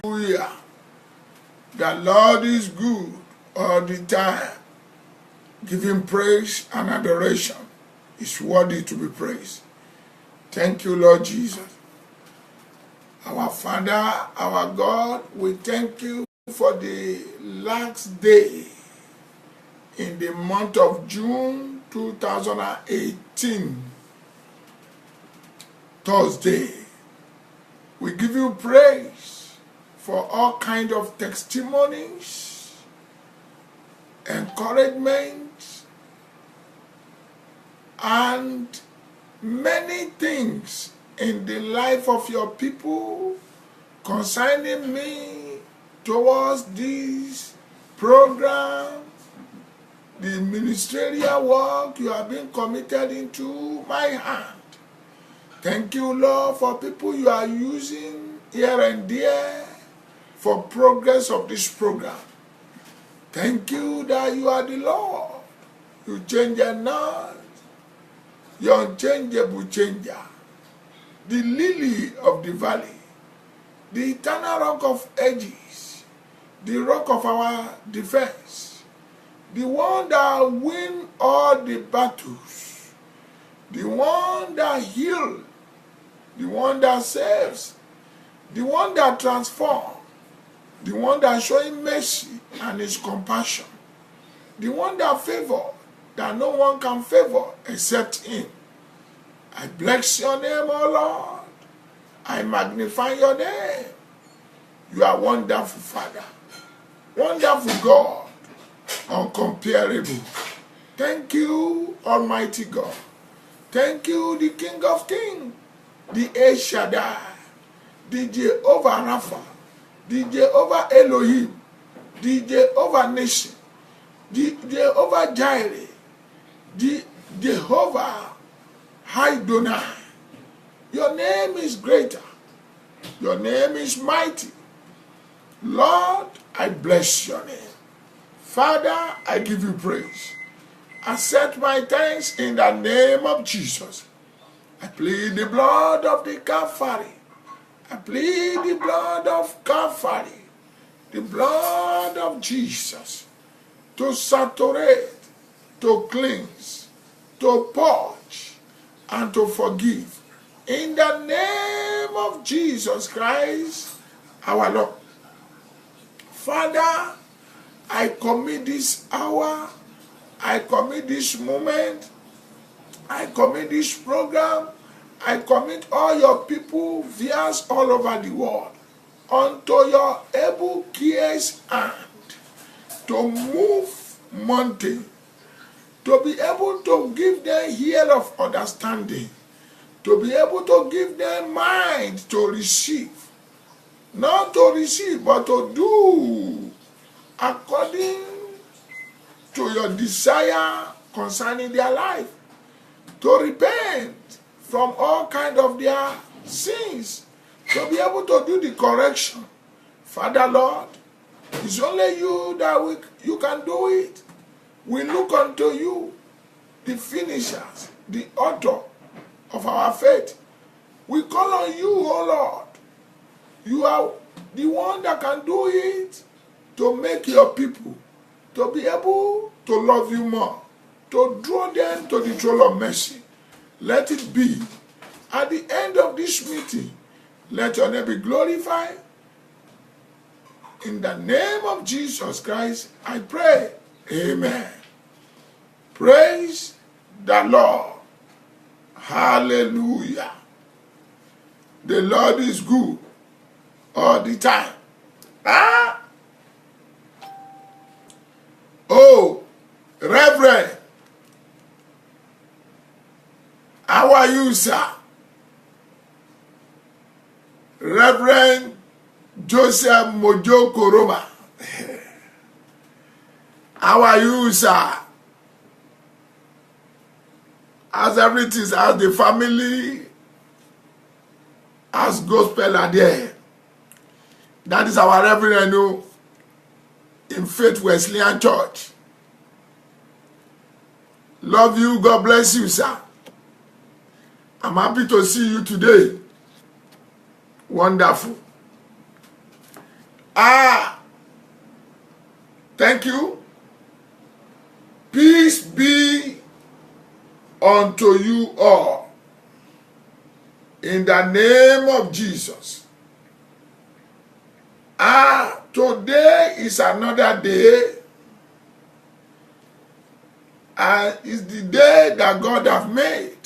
Hallelujah. The Lord is good all the time. Give him praise and adoration. He's worthy to be praised. Thank you, Lord Jesus. Our Father, our God, we thank you for the last day in the month of June 2018, Thursday. We give you praise for all kinds of testimonies, encouragement, and many things in the life of your people concerning me towards this program, the ministerial work you have been committed into my hand. Thank you, Lord, for people you are using here and there for progress of this program. Thank you that you are the Lord. You change your not, your unchangeable changer, the lily of the valley, the eternal rock of ages, the rock of our defense, the one that wins all the battles, the one that heals, the one that saves, the one that transforms, the one that shows mercy and his compassion, the one that favors, that no one can favor except him. I bless your name, O Lord. I magnify your name. You are wonderful, Father. Wonderful God. Uncomparable. Thank you, Almighty God. Thank you, the King of Kings, the El Shaddai, the Jehovah Rapha, the Jehovah Elohim, the Jehovah Nation, the Jehovah Jireh, the Jehovah Adonai. Your name is greater. Your name is mighty. Lord, I bless your name. Father, I give you praise. Accept my thanks in the name of Jesus. I plead the blood of the Calvary. I plead the blood of Calvary, the blood of Jesus, to saturate, to cleanse, to purge, and to forgive. In the name of Jesus Christ, our Lord. Father, I commit this hour, I commit this moment, I commit this program, I commit all your people, viewers all over the world, unto your able cares hand to move mountain, to be able to give them ear of understanding, to be able to give them mind to receive, not to receive, but to do according to your desire concerning their life, to repent from all kinds of their sins, to be able to do the correction. Father, Lord, it's only you that you can do it. We look unto you, the finishers, the author of our faith. We call on you, O Lord. You are the one that can do it, to make your people to be able to love you more, to draw them to the throne of mercy. Let it be at the end of this meeting. Let your name be glorified. In the name of Jesus Christ, I pray. Amen. Praise the Lord. Hallelujah. The Lord is good all the time. Oh, Reverend, how are you, sir? Reverend Joseph Mojo Koroma. How are you, sir? As everything, as the family, as gospel are there. That is our Reverend in Faith Wesleyan Church. Love you. God bless you, sir. I'm happy to see you today. Wonderful. Thank you. Peace be unto you all. In the name of Jesus. Today is another day. And it's the day that God have made.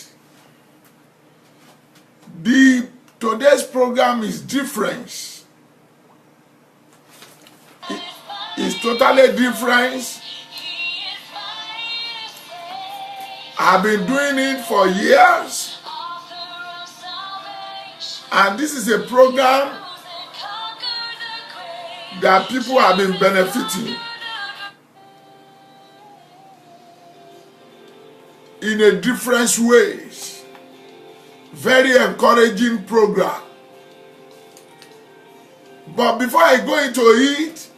Today's program is different. It's totally different. I've been doing it for years. And this is a program that people have been benefiting in a different ways. Very encouraging program. But before I go into it,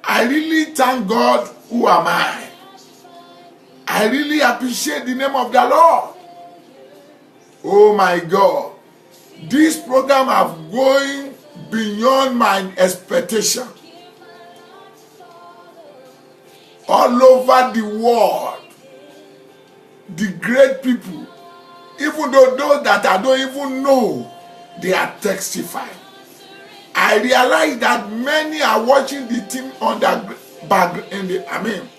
I really thank God. Who am I? I really appreciate the name of the Lord. Oh my God. This program have going beyond my expectation. All over the world, the great people, even though those that I don't even know, they are testifying. I realize that many are watching the team on the background.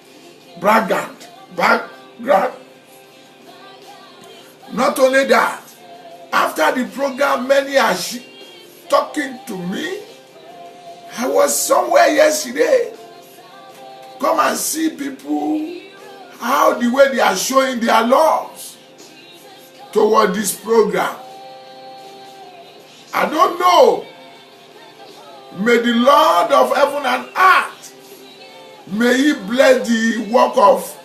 Not only that, after the program, many are talking to me. I was somewhere yesterday. Come and see people, how the way they are showing their loves toward this program. I don't know. May the Lord of heaven and earth, may He bless the work of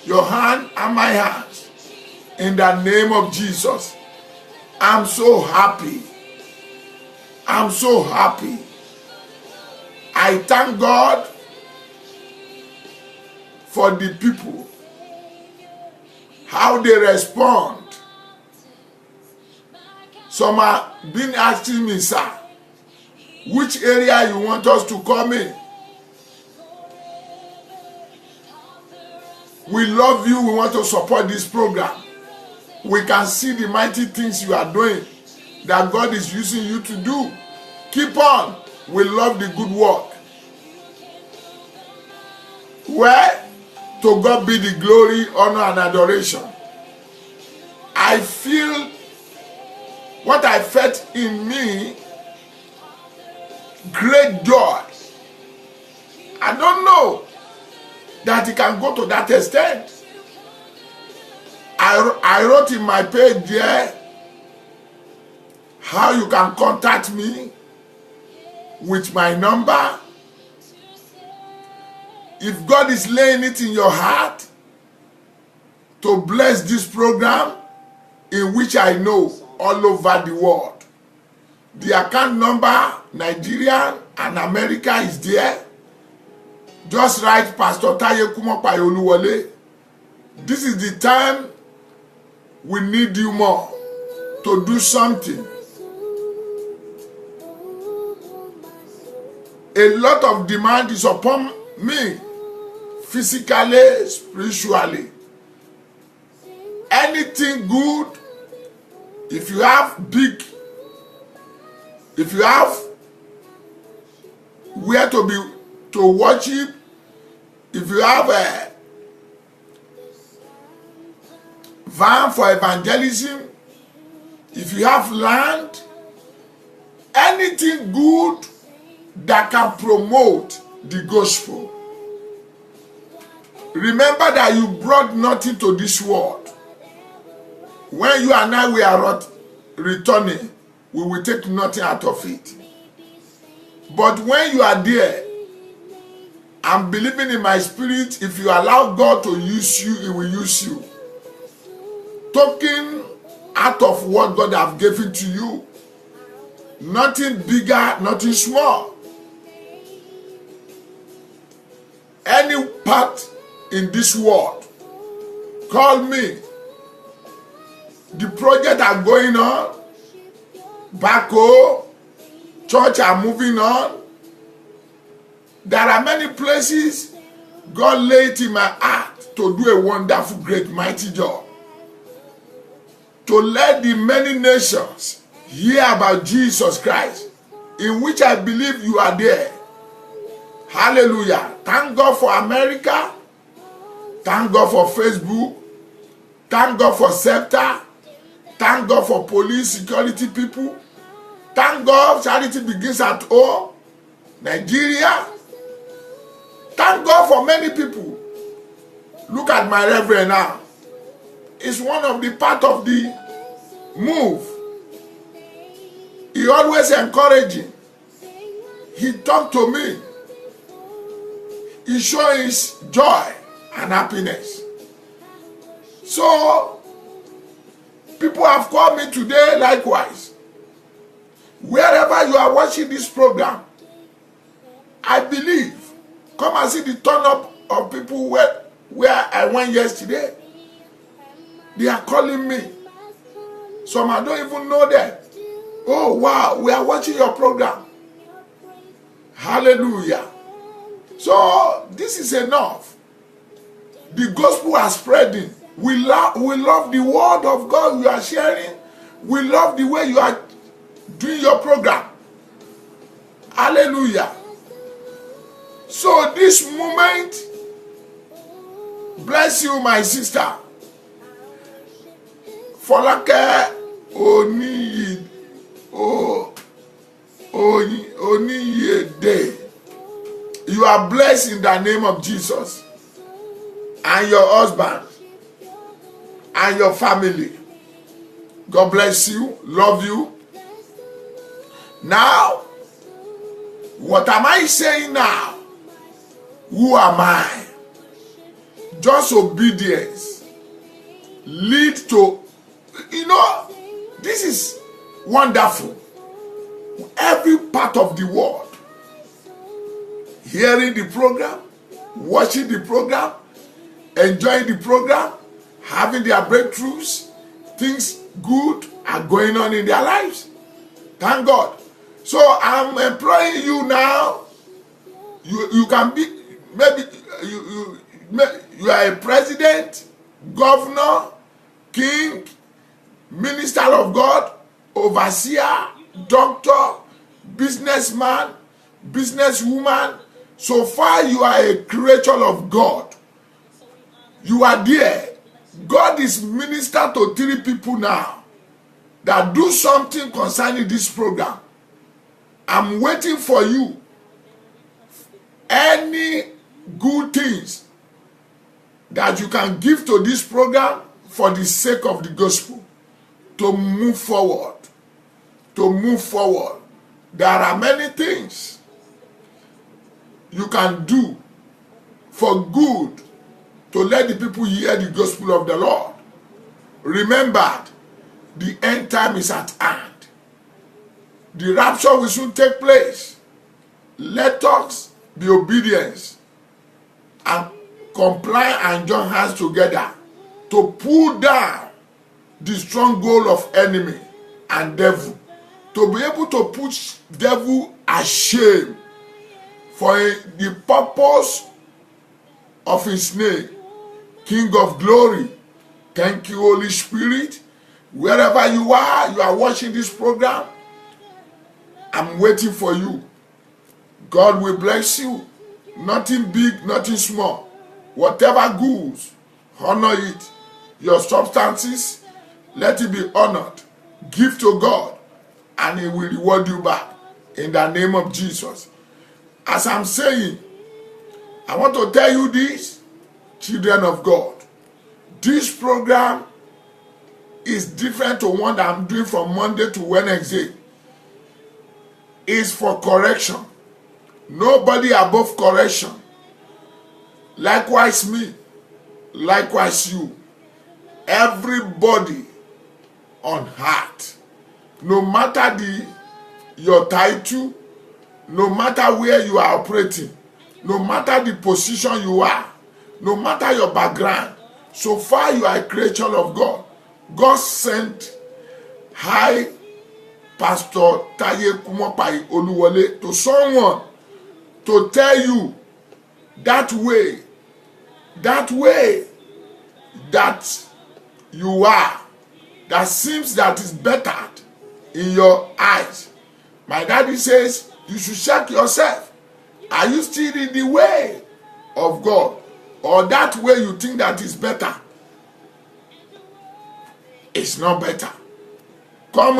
your hand and my hands. In the name of Jesus. I'm so happy. I'm so happy. I thank God for the people, how they respond. Some are been asking me, sir, which area you want us to come in? We love you. We want to support this program. We can see the mighty things you are doing, that God is using you to do. Keep on. We love the good work. Well, to God be the glory, honor, and adoration. I feel what I felt in me, great joy. I don't know that it can go to that extent. I wrote in my page there how you can contact me with my number. If God is laying it in your heart to bless this program, in which I know all over the world, the account number, Nigeria and America, is there. Just write Pastor Taye Kumopayo Oluwole. This is the time we need you more to do something. A lot of demand is upon me, physically, spiritually. Anything good, if you have where to worship, if you have a van for evangelism, if you have land, anything good that can promote the gospel. Remember that you brought nothing to this world. When you and I we are returning, we will take nothing out of it. But when you are there, I'm believing in my spirit, if you allow God to use you, He will use you. Talking out of what God have given to you. Nothing bigger, nothing small. Any part in this world, call me. The project are going on back home. Church are moving on. There are many places God laid in my heart to do a wonderful, great, mighty job. To let the many nations hear about Jesus Christ, in which I believe you are there. Hallelujah. Thank God for America. Thank God for Facebook. Thank God for SEPTA. Thank God for police security people. Thank God charity begins at home. Nigeria. Thank God for many people. Look at my reverend now. It's one of the part of the move. He always encouraging. He talked to me. He shows his joy and happiness. So, people have called me today likewise. Wherever you are watching this program, I believe, come and see the turn up of people where I went yesterday. They are calling me. Some I don't even know them. Oh wow, we are watching your program. Hallelujah. So this is enough. The gospel are spreading. We love the word of God you are sharing. We love the way you are doing your program. Hallelujah. So this moment, bless you, my sister. Folake Oniyede. You are blessed in the name of Jesus. And your husband. And your family. God bless you. Love you. Now, what am I saying now? Who am I? Just obedience lead to, this is wonderful. Every part of the world hearing the program, watching the program, enjoying the program, having their breakthroughs, things good are going on in their lives. Thank God. So I'm employing you now. You can be, maybe you are a president, governor, king, minister of God, overseer, doctor, businessman, businesswoman. So far you are a creature of God. You are there. God is minister to 3 people now that do something concerning this program. I'm waiting for you. Any good things that you can give to this program for the sake of the gospel, to move forward. To move forward. There are many things you can do for good to let the people hear the gospel of the Lord. Remember, the end time is at hand. The rapture will soon take place. Let us be obedient and comply and join hands together to pull down the stronghold of enemy and devil, to be able to put devil ashamed for the purpose of his name. King of glory, thank you, Holy Spirit. Wherever you are watching this program, I'm waiting for you. God will bless you. Nothing big, nothing small. Whatever goods, honor it. Your substances, let it be honored. Give to God, and he will reward you back in the name of Jesus. As I'm saying, I want to tell you this, children of God. This program is different to one that I'm doing from Monday to Wednesday. It's for correction. Nobody above correction. Likewise me. Likewise you. Everybody on heart. No matter your title, no matter where you are operating, no matter the position you are, no matter your background, so far you are a creature of God. God sent high Pastor Taye Kumopai Oluwole, to someone to tell you that way that you are, that seems that is better in your eyes. My daddy says you should check yourself. Are you still in the way of God, or that way you think that is better? It's not better. Come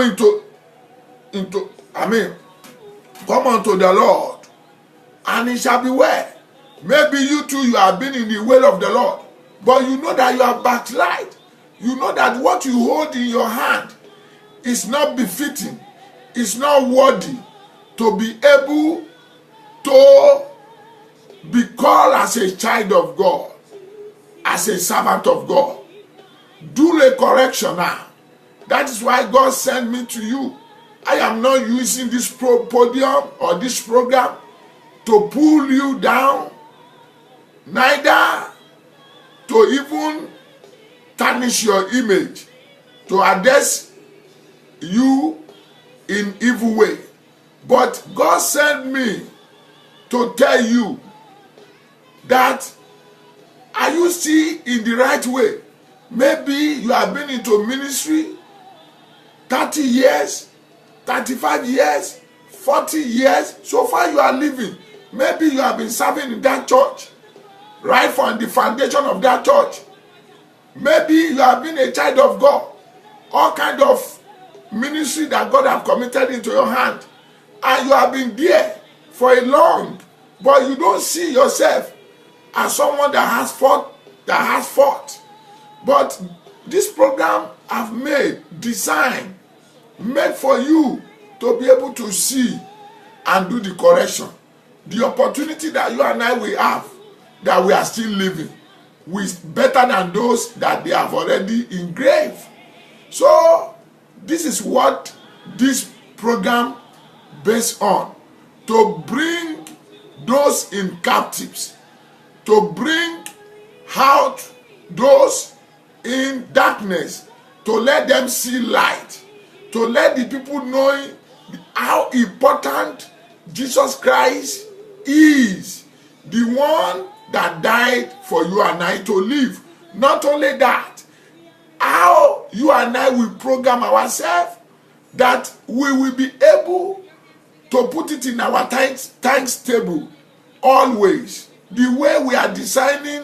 come unto the Lord, and it shall be well. Maybe you too, you have been in the way of the Lord, but you know that you are backslide. You know that what you hold in your hand is not befitting, it's not worthy to be able to be called as a child of God, as a servant of God. Do a correction now. That is why God sent me to you. I am not using this podium or this program to pull you down, neither to even tarnish your image, to address you in evil way. But God sent me to tell you that, are you still in the right way? Maybe you have been into ministry 30 years, 35 years, 40 years. So far you are living. Maybe you have been serving in that church, right from the foundation of that church. Maybe you have been a child of God. All kind of ministry that God have committed into your hand. And you have been there for a long, but you don't see yourself as someone that has fought. But this program I've designed for you to be able to see and do the correction. The opportunity that you and I will have, that we are still living, with better than those that they have already engraved. So this is what this program based on, to bring those in captives, to bring out those in darkness, to let them see light, to let the people know how important Jesus Christ is, the one that died for you and I to live. Not only that, how you and I will program ourselves that we will be able to put it in our thanks table always, the way we are designing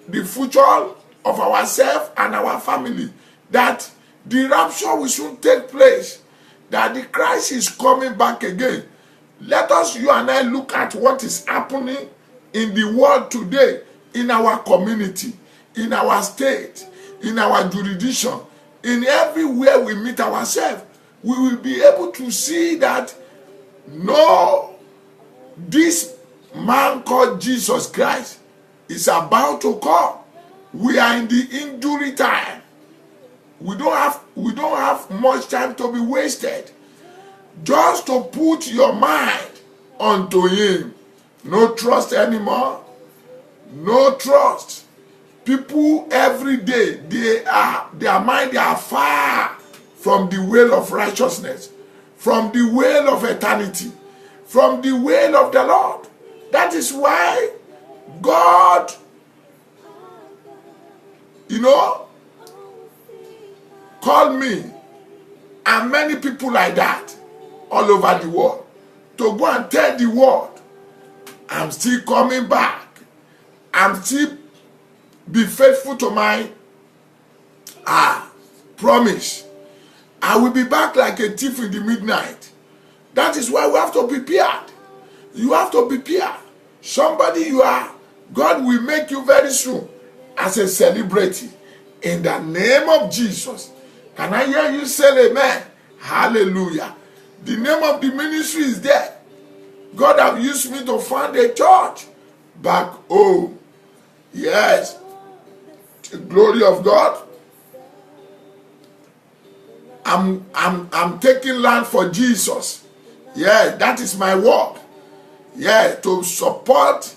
the future of ourselves and our family, that the rapture will soon take place, that the Christ is coming back again. Let us, you and I, look at what is happening in the world today, in our community, in our state, in our jurisdiction, in everywhere we meet ourselves. We will be able to see that, no, this man called Jesus Christ is about to come. We are in the injury time. We don't have much time to be wasted. Just to put your mind onto him. No trust anymore. No trust. People every day, their mind, they are far from the way of righteousness, from the way of eternity, from the way of the Lord. That is why God, called me and many people like that all over the world to go and tell the world, I'm still coming back. I'm still be faithful to my promise. I will be back like a thief in the midnight. That is why we have to be prepared. You have to be prepared. Somebody you are, God will make you very soon as a celebrity. In the name of Jesus. Can I hear you say amen? Hallelujah. The name of the ministry is there. God have used me to found a church back home. Yes. The glory of God. I'm taking land for Jesus. Yeah, that is my work. Yeah, to support,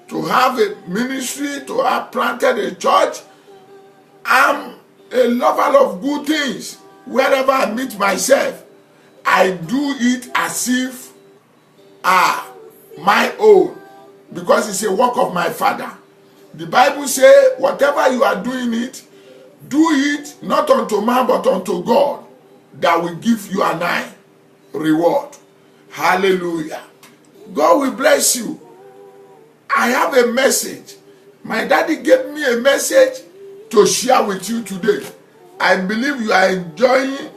to have a ministry, to have planted a church. I'm a lover of good things. Wherever I meet myself, I do it as if my own, because it's a work of my Father. The Bible says, whatever you are doing it, do it not unto man but unto God, that will give you an eye reward. Hallelujah. God will bless you. I have a message. My daddy gave me a message to share with you today. I believe you are enjoying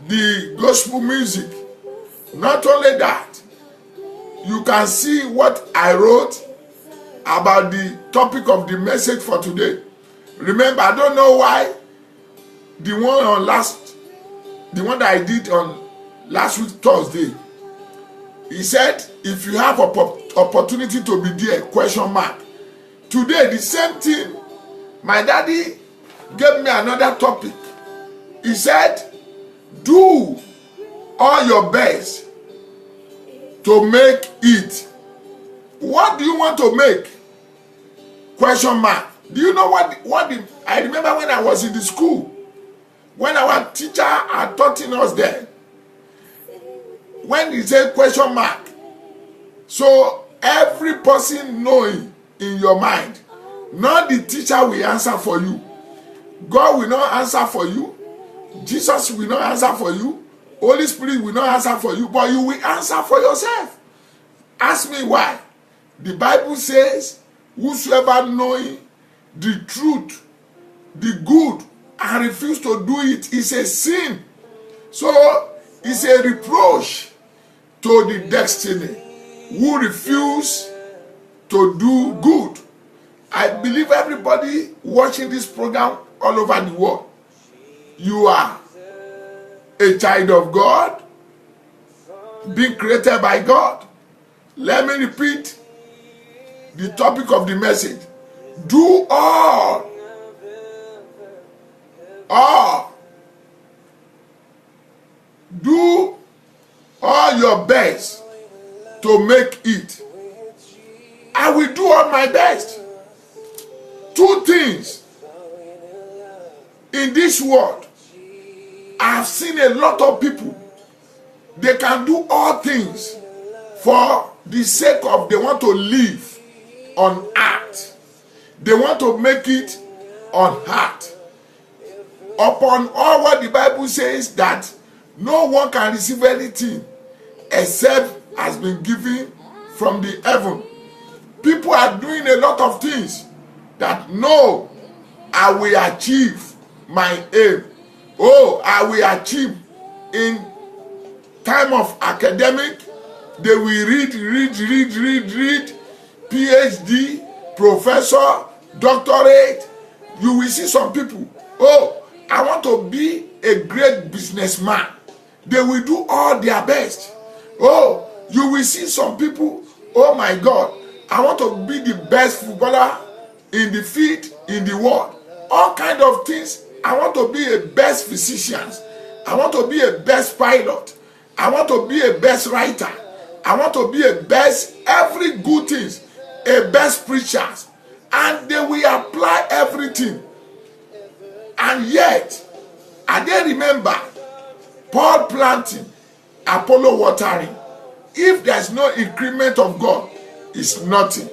the gospel music. Not only that, you can see what I wrote about the topic of the message for today. Remember, I don't know why the one that I did on last week Thursday, he said, if you have opportunity to be there, question mark. Today, the same thing, my daddy gave me another topic. He said, do all your best to make it. What do you want to make? Question mark. Do you know what I remember when I was in the school, when our teacher had taught us there, when he said question mark, so every person knowing in your mind, not the teacher will answer for you. God will not answer for you. Jesus will not answer for you. Holy Spirit will not answer for you, but you will answer for yourself. Ask me why. The Bible says, whosoever knowing the truth, the good, and refuse to do it is a sin. So it's a reproach to the destiny who refuse to do good. I believe everybody watching this program all over the world, you are a child of God, being created by God. Let me repeat the topic of the message. Do all your best to make it. I will do all my best. Two things in this world. I have seen a lot of people, they can do all things for the sake of they want to live on earth. They want to make it on earth. Upon all what the Bible says, that no one can receive anything except has been given from the heaven. People are doing a lot of things that no, I will achieve my aim. Oh, I will achieve in time of academic. They will read, PhD, professor, doctorate. You will see some people, oh, I want to be a great businessman. They will do all their best. Oh, you will see some people, oh my God, I want to be the best footballer in the field, in the world. All kind of things. I want to be a best physician. I want to be a best pilot. I want to be a best writer. I want to be a best, every good things, a best preacher. And they will apply everything. And yet, I didn't remember Paul planting, Apollo watering. If there's no increment of God, it's nothing.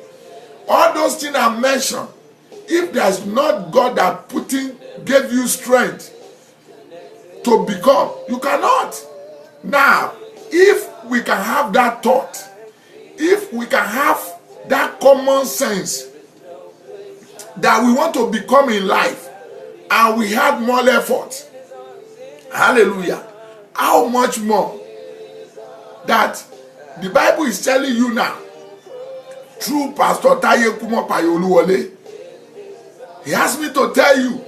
All those things I mentioned, if there's not God that gave you strength to become, you cannot. Now, if we can have that thought, if we can have that common sense that we want to become in life, and we had more effort, hallelujah, how much more that the Bible is telling you now through Pastor Taye Kumopayo Oluwole. He asked me to tell you,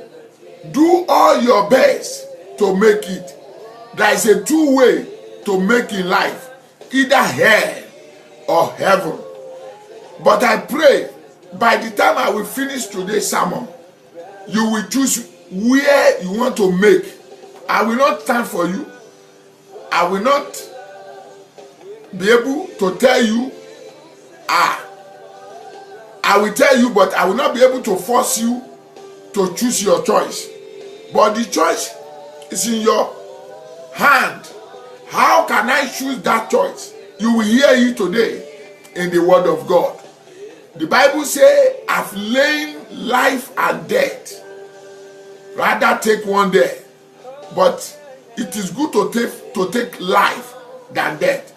do all your best to make it. There is a two-way to make in life, either hell or heaven. But I pray by the time I will finish today's sermon, you will choose where you want to make. I will not stand for you. I will not be able to tell you, I will tell you, but I will not be able to force you to choose your choice. But the choice is in your hand. How can I choose that choice? You will hear it today in the word of God. The Bible says, I've lain life and death. Rather take one day. But it is good to take life than death.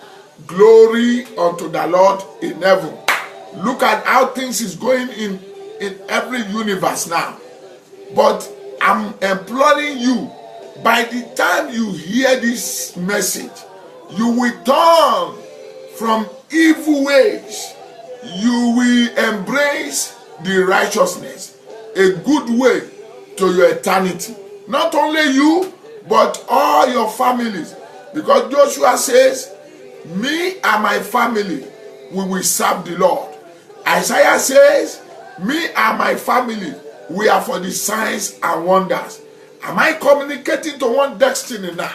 Glory unto the Lord in heaven. Look at how things is going in every universe now. But I'm imploring you, by the time you hear this message, you will turn from evil ways. You will embrace the righteousness, a good way to your eternity. Not only you, but all your families. Because Joshua says, me and my family, we will serve the Lord. Isaiah says, me and my family, we are for the signs and wonders. Am I communicating to one destiny now?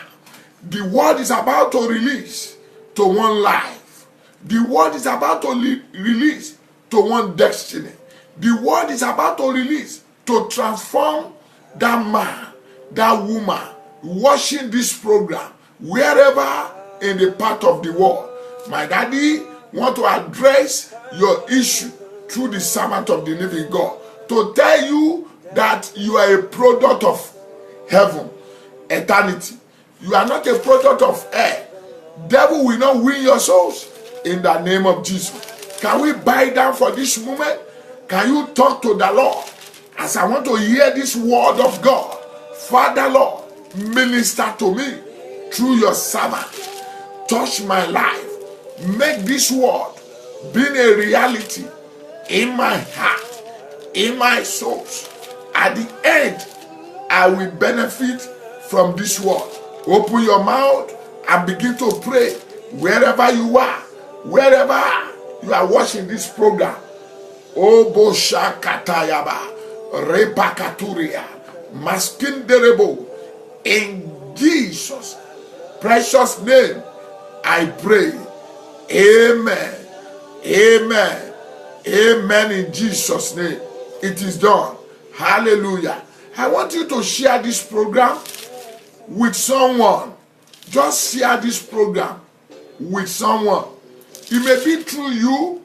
The word is about to release to one life. The word is about to release to one destiny. The word is about to release to transform that man, that woman, watching this program, wherever in the part of the world. My daddy want to address your issue through the servant of the living God, to tell you that you are a product of heaven, eternity. You are not a product of air. Devil will not win your souls in the name of Jesus. Can we bow down for this moment? Can you talk to the Lord? As I want to hear this word of God, Father Lord, minister to me through your servant. Touch my life. Make this word be a reality in my heart, in my soul. At the end, I will benefit from this word. Open your mouth and begin to pray wherever you are, wherever you are watching this program. Obo Shakatayaba, Repakaturia, Maskinderebo. In Jesus' precious name, I pray. Amen. Amen. Amen. In Jesus' name, it is done. Hallelujah. I want you to share this program with someone. Just share this program with someone. It may be through you,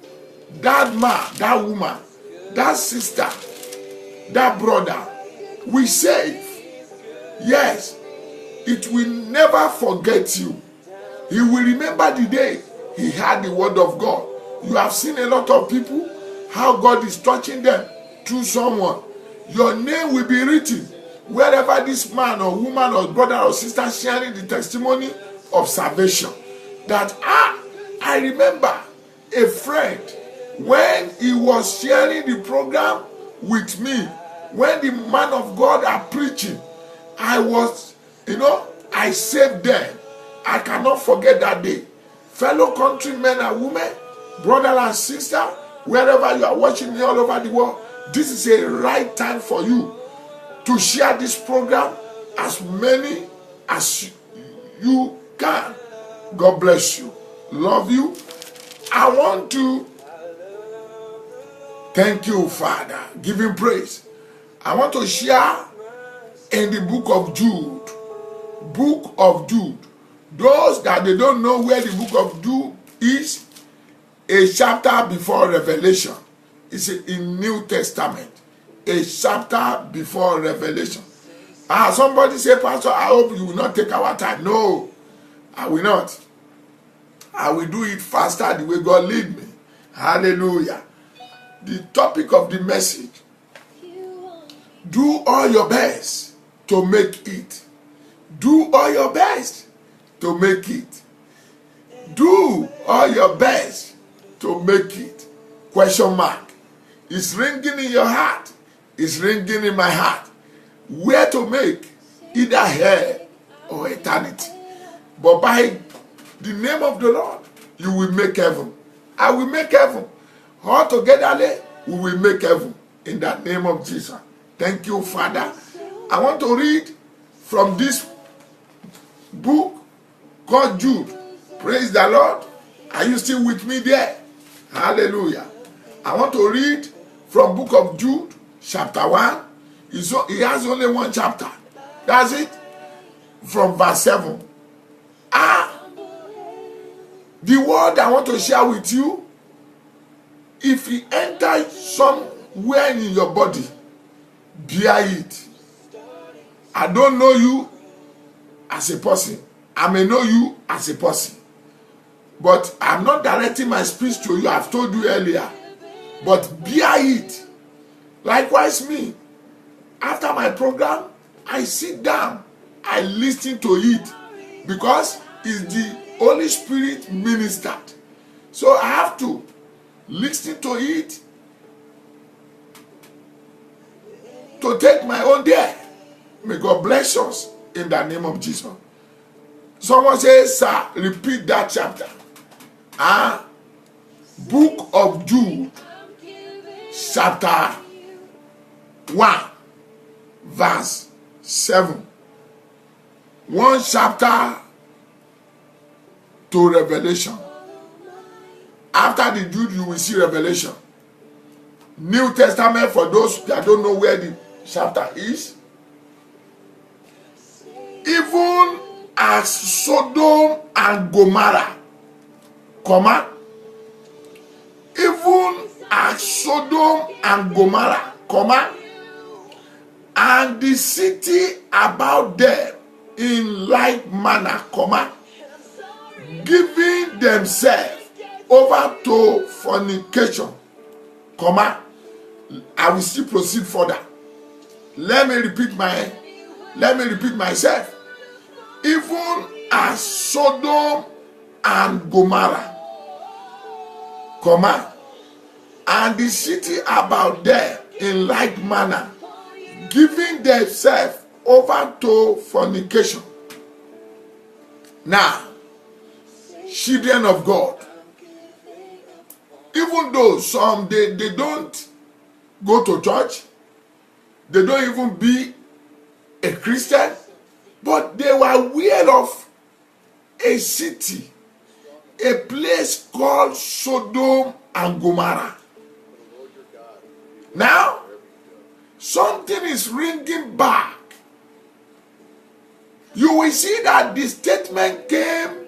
that man, that woman, that sister, that brother. We save. Yes, it will never forget you. He will remember the day he had the word of God. You have seen a lot of people, how God is touching them through someone. Your name will be written wherever this man or woman or brother or sister sharing the testimony of salvation. That I remember a friend when he was sharing the program with me, when the man of God are preaching, I was, I saved them. I cannot forget that day. Fellow countrymen and women, brother and sister, wherever you are watching me all over the world, this is a right time for you to share this program as many as you can. God bless you. Love you. I want to thank you, Father. Give him praise. I want to share in the book of Jude. Book of Jude. Those that they don't know where the book of Jude is, a chapter before Revelation. It's in New Testament. A chapter before Revelation. Somebody say, Pastor, I hope you will not take our time. No, I will not. I will do it faster the way God lead me. Hallelujah. The topic of the message. Do all your best to make it. Do all your best to make it. Do all your best to make it. Question mark. It's ringing in your heart. It's ringing in my heart. Where to make either here or eternity. But by the name of the Lord, you will make heaven. I will make heaven. All together, we will make heaven. In the name of Jesus. Thank you, Father. I want to read from this book called Jude. Praise the Lord. Are you still with me there? Hallelujah. I want to read from book of Jude, chapter 1. It has only one chapter. That's it. From verse 7 The word I want to share with you, if it enters somewhere in your body, bear it. I don't know you as a person. I may know you as a person. But I'm not directing my speech to you. I've told you earlier. But bear it. Likewise me. After my program, I sit down. I listen to it. Because it's the Holy Spirit ministered. So I have to listen to it to take my own day. May God bless us in the name of Jesus. Someone says, sir, repeat that chapter. Book of Jude, chapter 1, verse 7. One chapter to Revelation. After the Jude, you will see Revelation. New Testament, for those that don't know where the chapter is. Even as Sodom and Gomorrah, even as Sodom and Gomorrah, and the city about them in like manner, giving themselves over to fornication, I will still proceed further. Let me repeat myself. Even as Sodom and Gomorrah, and the city about them in like manner, giving themselves over to fornication. Now, children of God, even though some they don't go to church, they don't even be a Christian, but they were aware of a city, a place called Sodom and Gomorrah. Now, something is ringing back. You will see that the statement came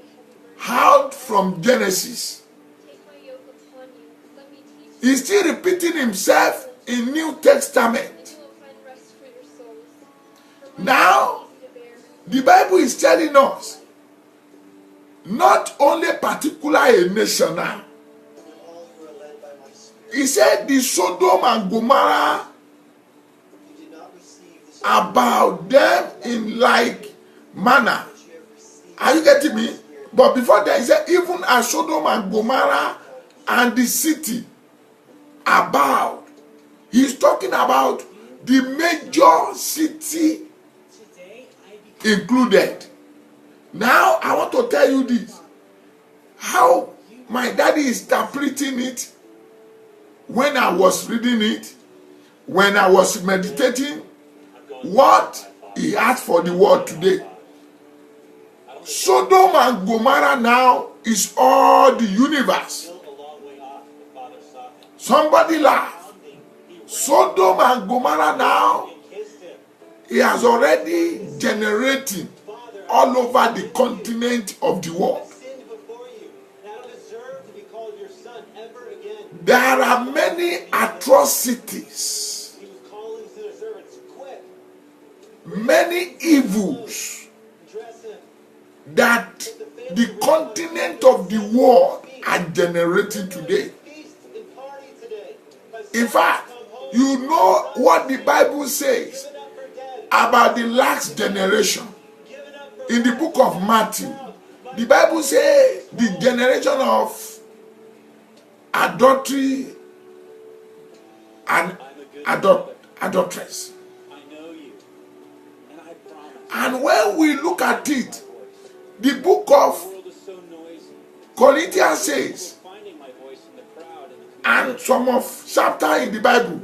out from Genesis. He's still repeating himself in New Testament. Now, the Bible is telling us not only particular a nation now. He said the Sodom and Gomorrah about them in like manner. Are you getting me? But before that, he said even as Sodom and Gomorrah and the city about. He's talking about the major city included. Now, I want to tell you this. How my daddy is interpreting it when I was reading it, when I was meditating, what he had for the world today. Sodom and Gomorrah now is all the universe. Somebody laugh. Sodom and Gomorrah now, he has already generated all over the continent of the world. There are many atrocities, many evils that the continent of the world are generating today. In fact, you know what the Bible says about the last generation. In the book of Matthew, the Bible says the generation of adultery and adulteress. And when we look at it, the book of Corinthians says, and some of chapter in the Bible,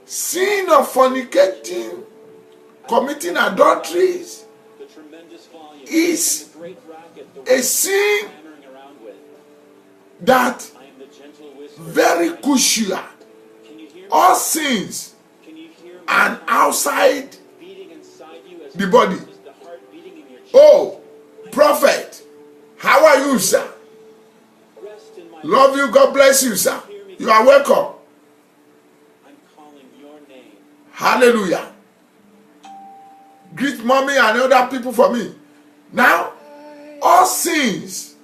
sin of fornicating, committing adulteries is a sin that very crucial. All sins and outside the body. Oh, prophet, how are afternoon, sir. Love you. God bless you, sir. You are welcome. I'm calling your name. Hallelujah. Greet mommy and other people for me. Now, all sins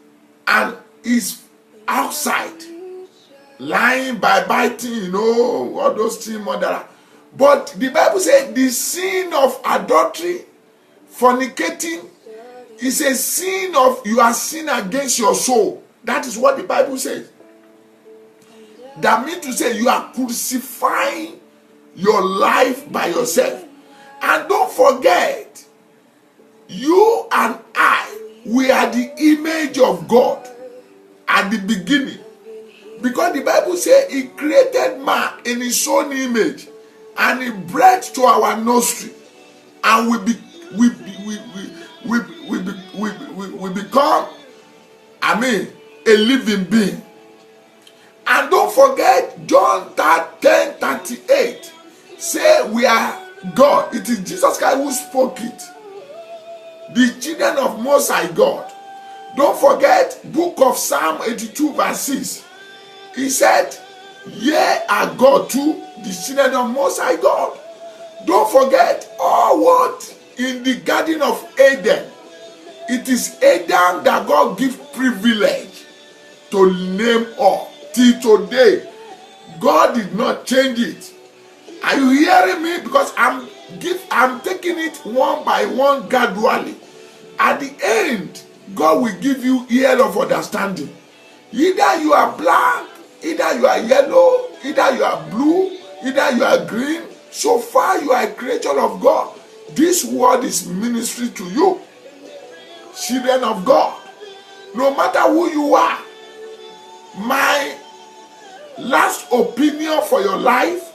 and is outside. Lying, biting, all those things, murder. But the Bible says the sin of adultery, fornicating, is a sin of you are sin against your soul. That is what the Bible says. That means to say you are crucifying your life by yourself. And don't forget, you and I, we are the image of God at the beginning. Because the Bible says he created man in his own image and he breathed to our nostril, and we become, a living being. And don't forget, John 10:38 say we are God. It is Jesus Christ who spoke it. The children of Most High God. Don't forget, book of Psalm 82 verse 6. He said, ye are God too, the children of Most High God. Don't forget all what in the Garden of Eden. It is Adam that God gives privilege to name all. Till today, God did not change it. Are you hearing me? Because I'm taking it one by one gradually. At the end, God will give you ear of understanding. Either you are black, either you are yellow, either you are blue, either you are green. So far you are a creature of God. This word is ministry to you, children of God. No matter who you are, my last opinion for your life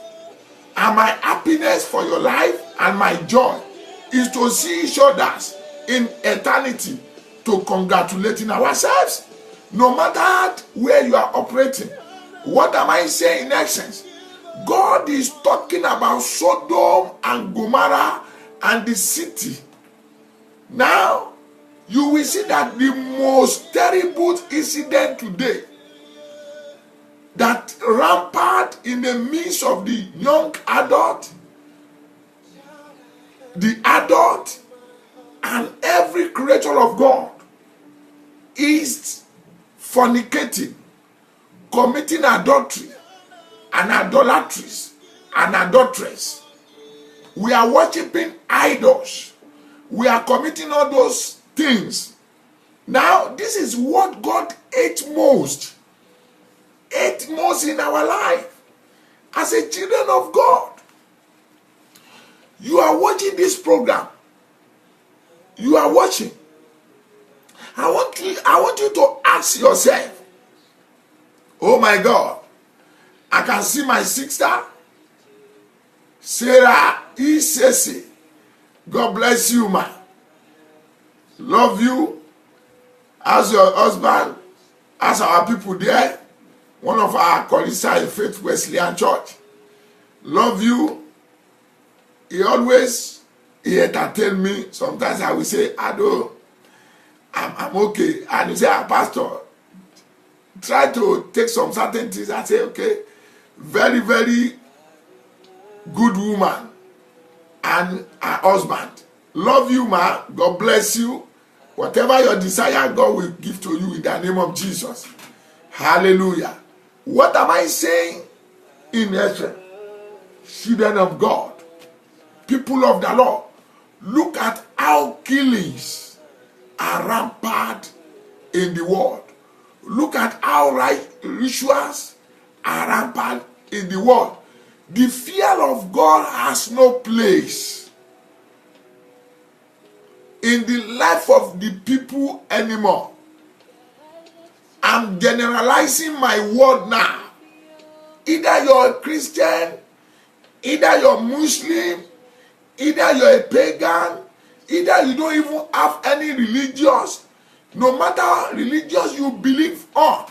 and my happiness for your life and my joy is to see each other in eternity, to congratulating ourselves. No matter where you are operating. What am I saying in essence? God is talking about Sodom and Gomorrah and the city. Now, you will see that the most terrible incident today that rampant in the midst of the young adult, the adult, and every creature of God is fornicating, committing adultery, and idolatries, and adulteress. We are worshiping idols. We are committing all those things. Now, this is what God hates most. Hates most in our life. As a children of God, you are watching this program. You are watching. I want you to ask yourself, oh my God, I can see my sister, Sarah Isese. God bless you, man. Love you. As your husband, as our people there, one of our colleagues in Faith Wesleyan Church. Love you. He entertain me. Sometimes I will say, Ado, I'm okay. And he say, Pastor, try to take some certain things. I say, okay. Very, very good woman and her husband. Love you, man. God bless you. Whatever your desire, God will give to you in the name of Jesus. Hallelujah. What am I saying? In essence, children of God, people of the Lord, look at how killings are rampant in the world. Look at how rituals are rampant in the world. The fear of God has no place in the life of the people anymore. I'm generalizing my word now. Either you're a Christian, either you're Muslim, either you're a pagan, either you don't even have any religious. No matter religious you believe on,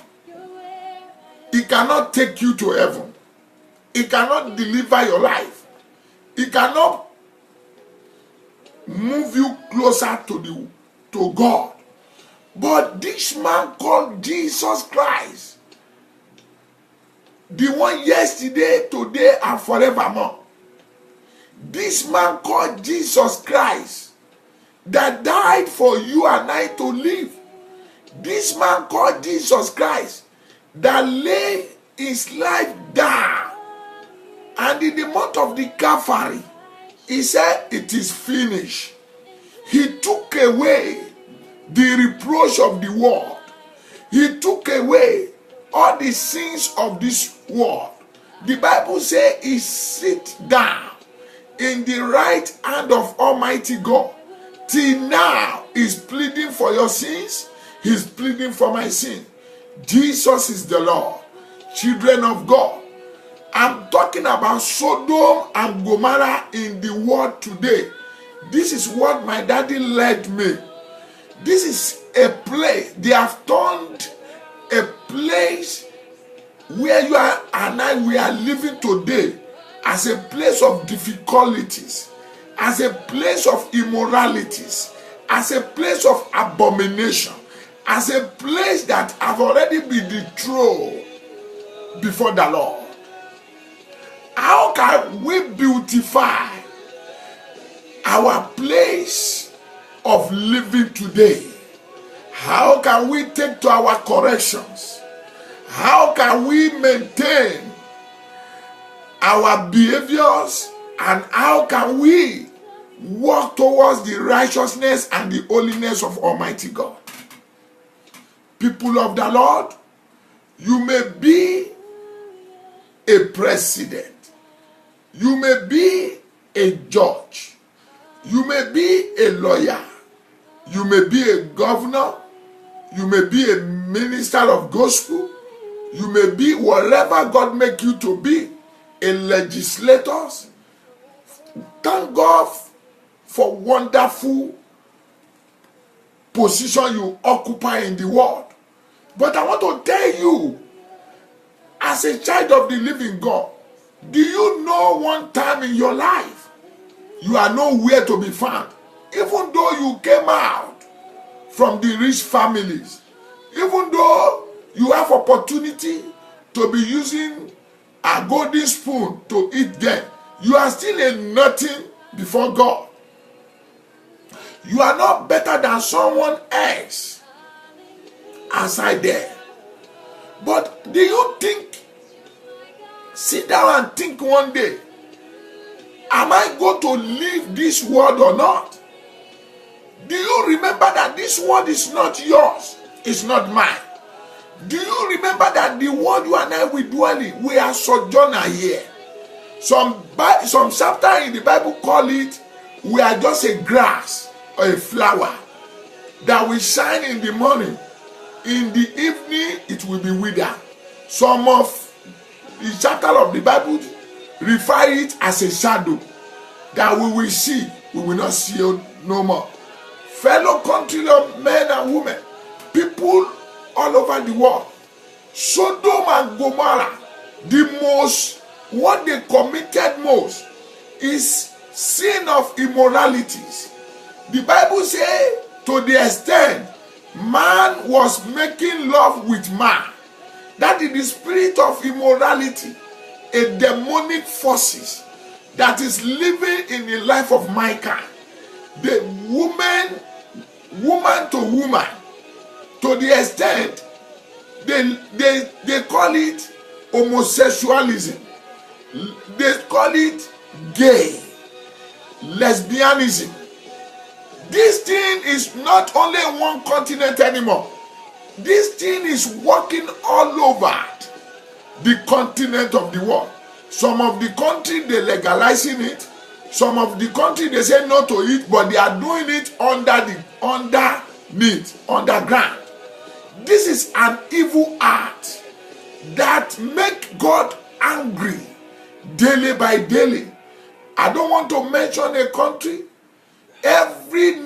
it cannot take you to heaven. It cannot deliver your life. It cannot move you closer to God. But this man called Jesus Christ, the one yesterday, today, and forevermore, this man called Jesus Christ that died for you and I to live, this man called Jesus Christ that laid his life down, and in the month of the Calvary, he said, it is finished. He took away the reproach of the world. He took away all the sins of this world. The Bible says he sit down in the right hand of Almighty God. Till now, he's pleading for your sins. He's pleading for my sin. Jesus is the Lord. Children of God, I'm talking about Sodom and Gomorrah in the world today. This is what my daddy led me. This is a place, they have turned a place where you are and I, we are living today, as a place of difficulties, as a place of immoralities, as a place of abomination, as a place that have already been dethroned before the Lord. How can we beautify our place of living today? How can we take to our corrections? How can we maintain our behaviors? And how can we walk towards the righteousness and the holiness of Almighty God? People of the Lord, you may be a president. You may be a judge. You may be a lawyer. You may be a governor. You may be a minister of gospel. You may be whatever God make you to be, a legislator. Thank God for wonderful position you occupy in the world. But I want to tell you, as a child of the living God, do you know one time in your life you are nowhere to be found? Even though you came out from the rich families, even though you have opportunity to be using a golden spoon to eat them, you are still a nothing before God. You are not better than someone else outside there. But do you think, sit down and think one day, am I going to leave this world or not? Do you remember that this world is not yours? It's not mine. Do you remember that the world you and I will dwell in, we are sojourner here? Some chapter in the Bible call it, we are just a grass or a flower that will shine in the morning. In the evening, it will be withered. Some of the chapter of the Bible refer it as a shadow that we will see, we will not see no more. Fellow countrymen, men and women, people all over the world, Sodom and Gomorrah, what they committed most is sin of immoralities. The Bible says, to the extent man was making love with man, that is the spirit of immorality, a demonic forces that is living in the life of mankind. The woman to woman, to the extent they call it homosexualism, they call it gay, lesbianism. This thing is not only one continent anymore. This thing is working all over the continent of the world. Some of the country they legalizing it. Some of the country they say no to it, but they are doing it underground. This is an evil act that make God angry daily by daily. I don't want to mention a country. Every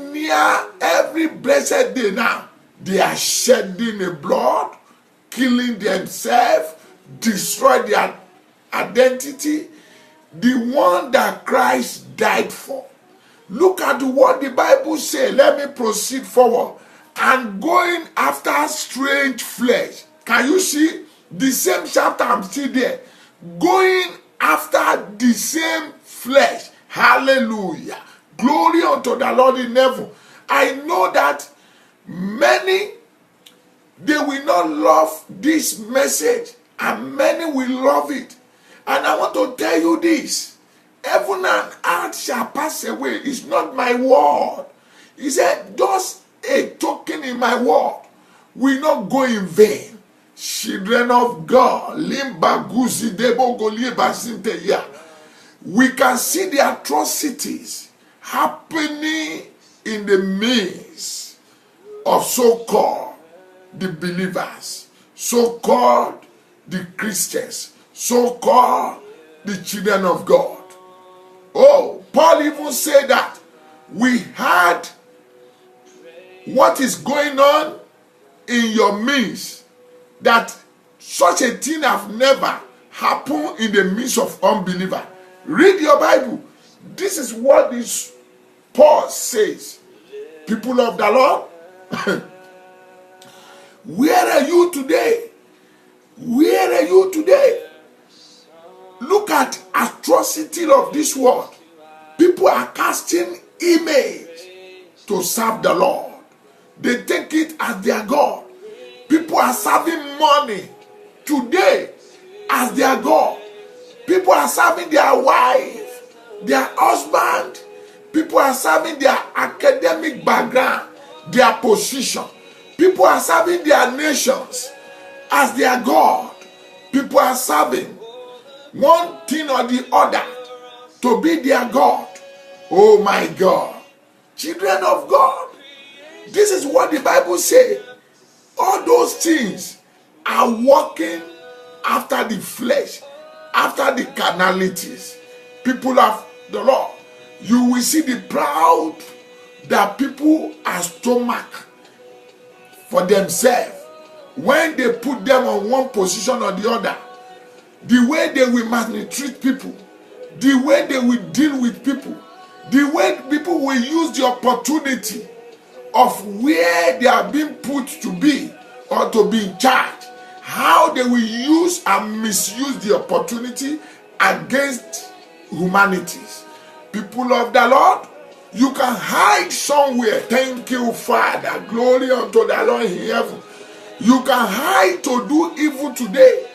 blessed day now, they are shedding the blood, killing themselves, destroy their identity, the one that Christ died for. Look at what the Bible says. Let me proceed forward. and going after strange flesh. Can you see? The same chapter, I'm still there. Going after the same flesh. Hallelujah. Glory unto the Lord in heaven. I know that many, they will not love this message, and many will love it. And I want to tell you this. Heaven and earth shall pass away. It's not my word. He said, just a token in my word will not go in vain. Children of God, we can see the atrocities happening in the midst of so-called the believers, so-called the Christians, so-called the children of God. Oh, Paul even said that we had what is going on in your midst, that such a thing have never happened in the midst of unbeliever. Read your Bible. This is what this Paul says. People of the Lord, where are you today? Where are you today? Look at atrocity of this world. People are casting image to serve the Lord. They take it as their God. People are serving money today as their God. People are serving their wife, their husband. People are serving their academic background, their position. People are serving their nations as their God. People are serving one thing or the other to be their God. Oh my God. Children of God, this is what the Bible says. All those things are working after the flesh, after the carnalities. People of the Lord, you will see the proud that people are stomach for themselves when they put them on one position or the other. The way they will maltreat people, the way they will deal with people, the way people will use the opportunity of where they are being put to be or to be in charge, how they will use and misuse the opportunity against humanities. People of the Lord, you can hide somewhere. Thank you, Father. Glory unto the Lord in heaven. You can hide to do evil today.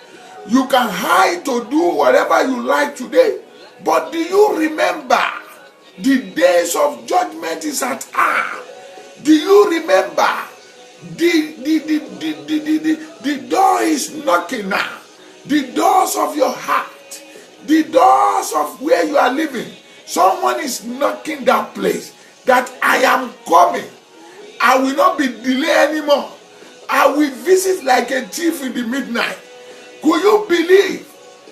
You can hide to do whatever you like today. But do you remember the days of judgment is at hand? Do you remember the door is knocking now? The doors of your heart, the doors of where you are living. Someone is knocking that place that I am coming. I will not be delayed anymore. I will visit like a thief in the midnight. Could you believe?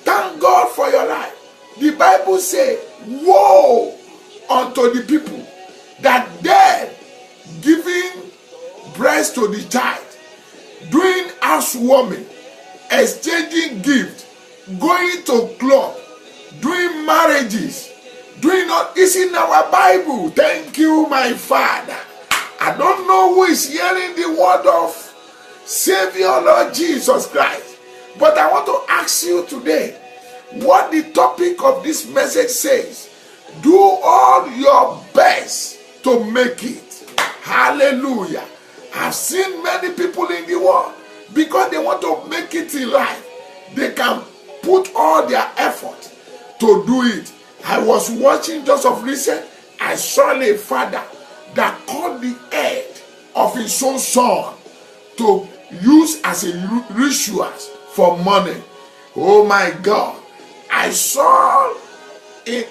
Thank God for your life. The Bible says, woe unto the people that dare giving breast to the child, doing housewarming, exchanging gifts, going to club, doing marriages, doing all. It's in our Bible. Thank you, my Father. I don't know who is hearing the word of Savior Lord Jesus Christ. But I want to ask you today what the topic of this message says. Do all your best to make it. Hallelujah. I've seen many people in the world, because they want to make it in life, they can put all their effort to do it. I was watching just of recent, I saw a father that called the head of his own son to use as a ritual for money. Oh my God. I saw in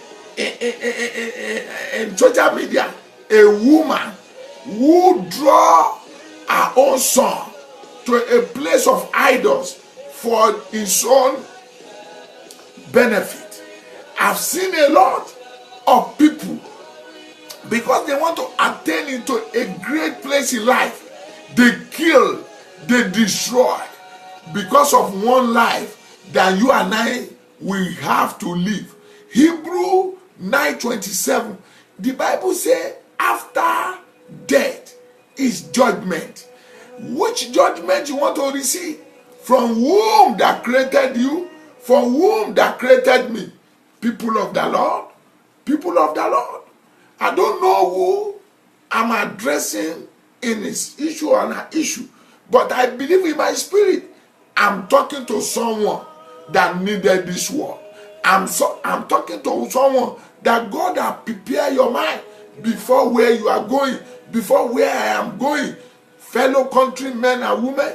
social media a woman who draw her own son to a place of idols for his own benefit. I've seen a lot of people, because they want to attain into a great place in life, they kill, they destroy, because of one life that you and I will have to live. Hebrew 9:27, the Bible says after death is judgment. Which judgment you want to receive? From whom that created you? From whom that created me? People of the Lord. People of the Lord. I don't know who I'm addressing in this issue or an issue, but I believe in my spirit I'm talking to someone that needed this word. I'm talking to someone that God has prepared your mind before where you are going, before where I am going. Fellow countrymen and women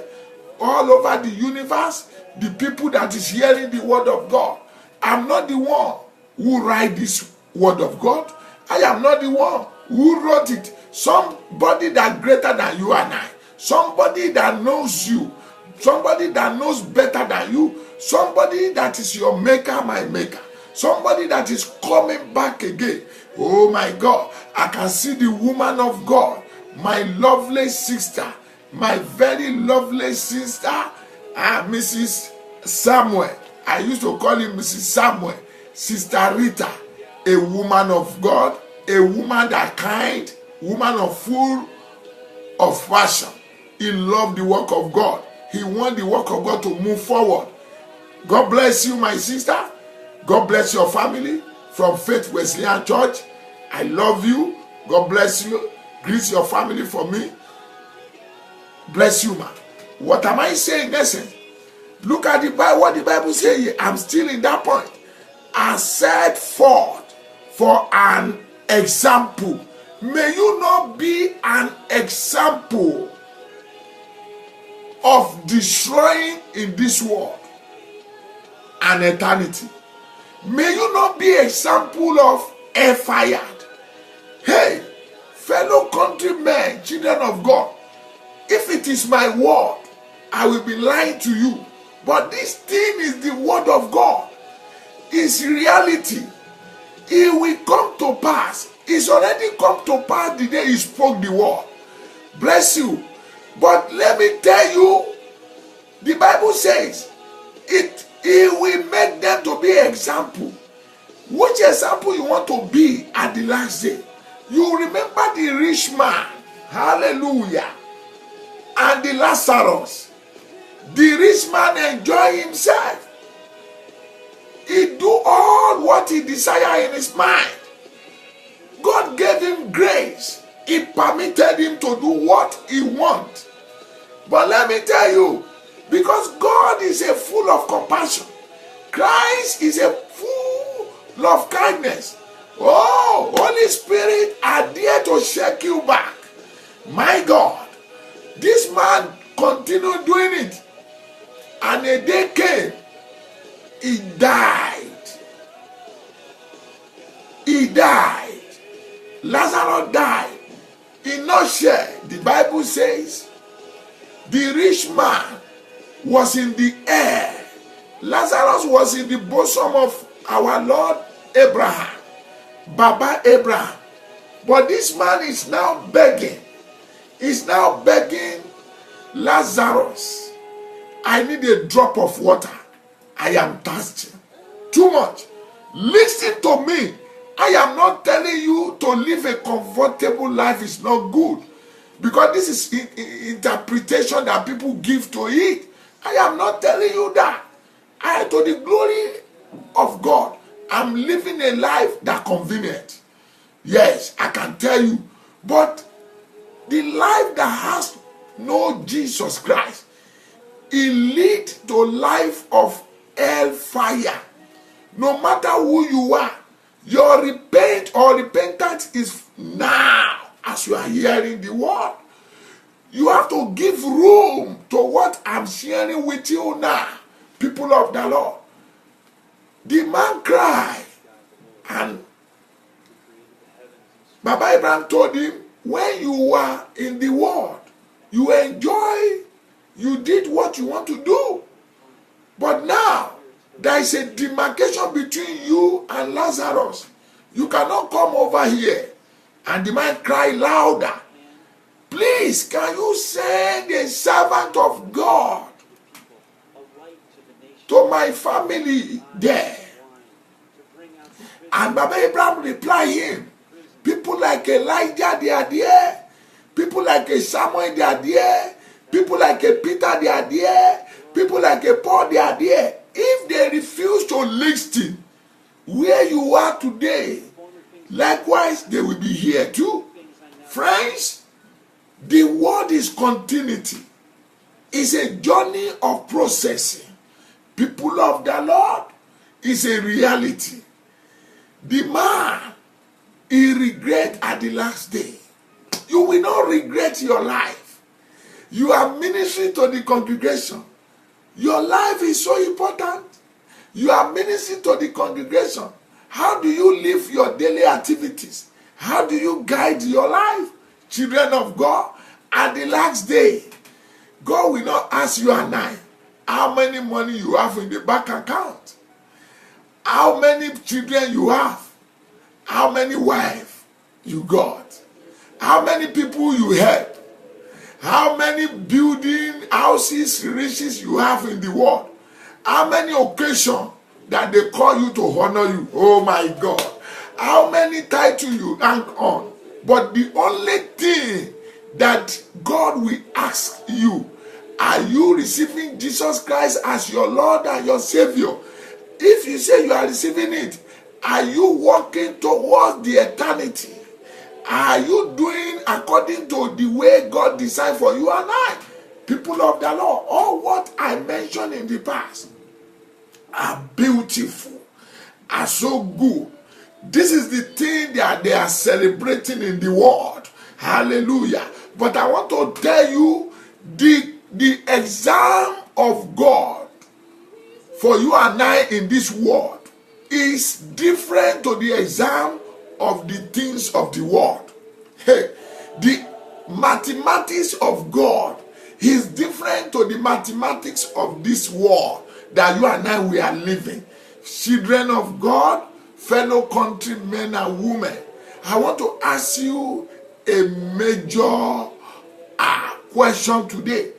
all over the universe, the people that is hearing the word of God. I'm not the one who write this word of God. I am not the one who wrote it. Somebody that greater than you and I. Somebody that knows you. Somebody that knows better than you. Somebody that is your maker, my maker. Somebody that is coming back again. Oh my God. I can see the woman of God. My lovely sister. My very lovely sister. Mrs. Samuel. I used to call him Mrs. Samuel. Sister Rita. A woman of God. A woman that kind. Woman of full of passion. He loved the work of God. He want the work of God to move forward. God bless you, my sister. God bless your family from Faith Wesleyan Church. I love you. God bless you. Greet your family for me. Bless you, man. What am I saying in essence? Look at the Bible, what the Bible says here. I'm still in that point. I set forth for an example. May you not be an example of destroying in this world an eternity. May you not be example of a fired. Hey, fellow countrymen, children of God, if it is my word, I will be lying to you. But this thing is the word of God. It's reality. It will come to pass. It's already come to pass the day he spoke the word. Bless you. But let me tell you, the Bible says, it will make them to be example. Which example you want to be at the last day? You remember the rich man, hallelujah, and the Lazarus. The rich man enjoy himself. He do all what he desire in his mind. God gave him grace. He permitted him to do what he want. But let me tell you, because God is a full of compassion, Christ is a full of kindness. Oh, Holy Spirit are there to shake you back. My God, this man continued doing it. And a day came, he died. He died. Lazarus died. In no share, the Bible says, the rich man was in the air. Lazarus was in the bosom of our Lord Abraham, Baba Abraham. But this man is now begging. He's now begging Lazarus, I need a drop of water. I am thirsty. Too much. Listen to me. I am not telling you to live a comfortable life is not good. Because this is interpretation that people give to it. I am not telling you that. To the glory of God, I'm living a life that convenient. Yes, I can tell you. But the life that has no Jesus Christ, it leads to life of hellfire. No matter who you are, your repentance is now. As you are hearing the word, you have to give room to what I'm sharing with you now, people of the Lord. The man cried, and Baba Abraham told him, when you were in the world, you enjoy, you did what you want to do. But now, there is a demarcation between you and Lazarus. You cannot come over here. And the man cried louder, please, can you send a servant of God to my family there? And Baba Abraham replied him, people like Elijah, they are there. People like a Samuel, they are there. People like a Peter, they are there. People like a Paul, they are there. If they refuse to listen where you are today, likewise, they will be here too. Friends, the word is continuity. It's a journey of processing. People of the Lord is a reality. The man, he regret at the last day. You will not regret your life. You are ministering to the congregation. Your life is so important. You are ministering to the congregation. How do you live your daily activities? How do you guide your life? Children of God, at the last day, God will not ask you and I how many money you have in the bank account, how many children you have, how many wives you got, how many people you help, how many building, houses, riches you have in the world, how many occasions that they call you to honor you. Oh my God. How many titles you rank on. But the only thing that God will ask you, are you receiving Jesus Christ as your Lord and your Savior? If you say you are receiving it, are you walking towards the eternity? Are you doing according to the way God designed for you and I, people of the Lord? All what I mentioned in the past are beautiful, are so good. This is the thing that they are celebrating in the world. Hallelujah. But I want to tell you, the exam of God for you and I in this world is different to the exam of the things of the world. Hey, the mathematics of God is different to the mathematics of this world that you and I we are living. Children of God, fellow countrymen and women, I want to ask you a major question today.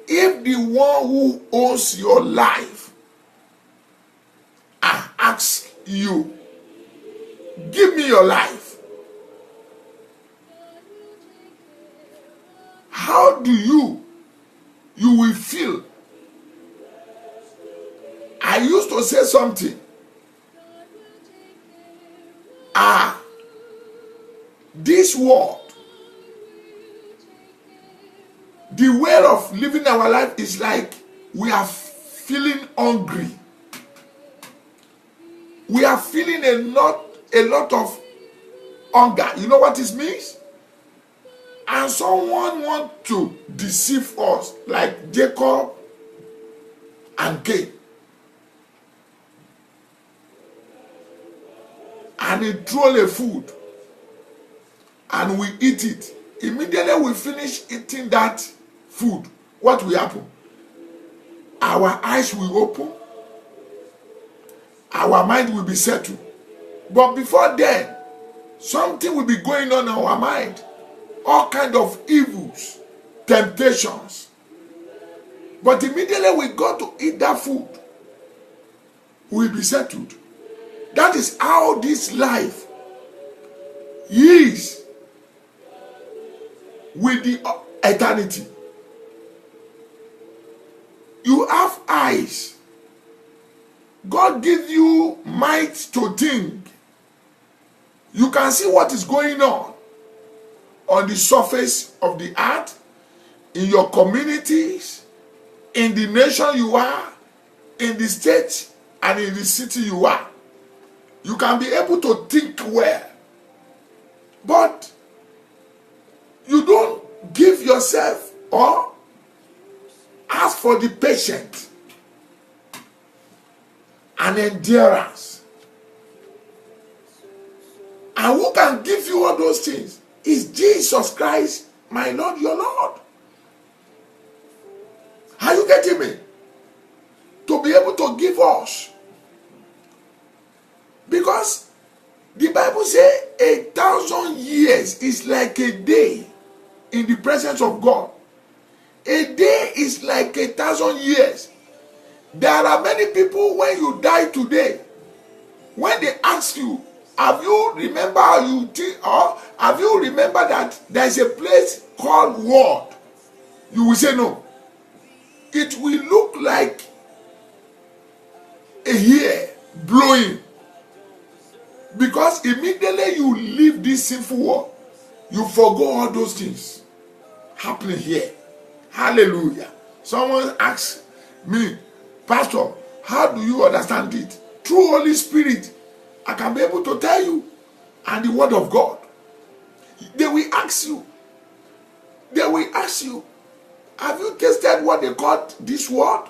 If the one who owns your life asks you, give me your life, how do you will feel? I used to say something. This world, the way of living our life is like we are feeling hungry. We are feeling a lot of hunger. You know what this means? And someone wants to deceive us, like Jacob and Cain. And he throw a food and we eat it. Immediately we finish eating that food, what will happen? Our eyes will open, our mind will be settled. But before then, something will be going on in our mind. All kind of evils, temptations. But immediately we go to eat that food, we will be settled. That is how this life is with the eternity. You have eyes. God gives you might to think. You can see what is going on the surface of the earth, in your communities, in the nation you are, in the state and in the city you are. You can be able to think well. But you don't give yourself or ask for the patience and endurance. And who can give you all those things? Is Jesus Christ, my Lord, your Lord. Are you getting me? To be able to give us. Because the Bible says 1,000 years is like a day in the presence of God. A day is like 1,000 years. There are many people, when you die today, when they ask you, Have you remember how you think, or have you remember that there's a place called world? You will say no. It will look like a hair blowing, because immediately you leave this sinful world, you forgo all those things happening here. Hallelujah. Someone asks me, Pastor, how do you understand it? Through Holy Spirit, I can be able to tell you, and the word of God. They will ask you, have you tasted what they call this word?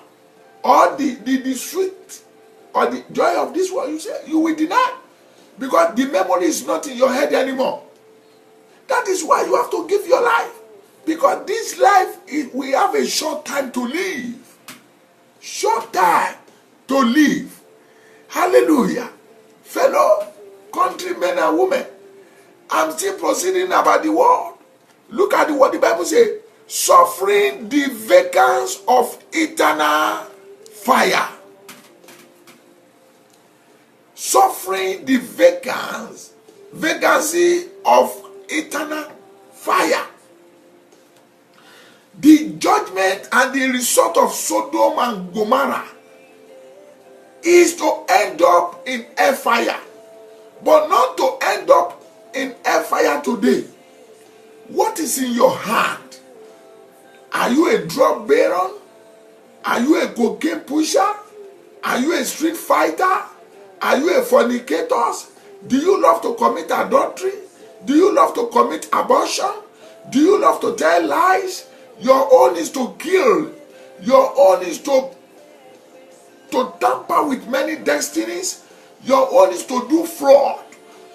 Or the sweet or the joy of this world? You say, you will deny, because the memory is not in your head anymore. That is why you have to give your life, because this life, we have a short time to live. Short time to live. Hallelujah. Fellow countrymen and women, I'm still proceeding about the word. Look at what the Bible says. Suffering the vacance of eternal fire. Suffering the vacancy of eternal fire. The judgment and the result of Sodom and Gomorrah is to end up in air fire, but not to end up in air fire today. What is in your heart? Are you a drug baron? Are you a cocaine pusher? Are you a street fighter? Are you a fornicator? Do you love to commit adultery? Do you love to commit abortion? Do you love to tell lies? Your own is to kill. Your own is to tamper with many destinies. Your own is to do fraud.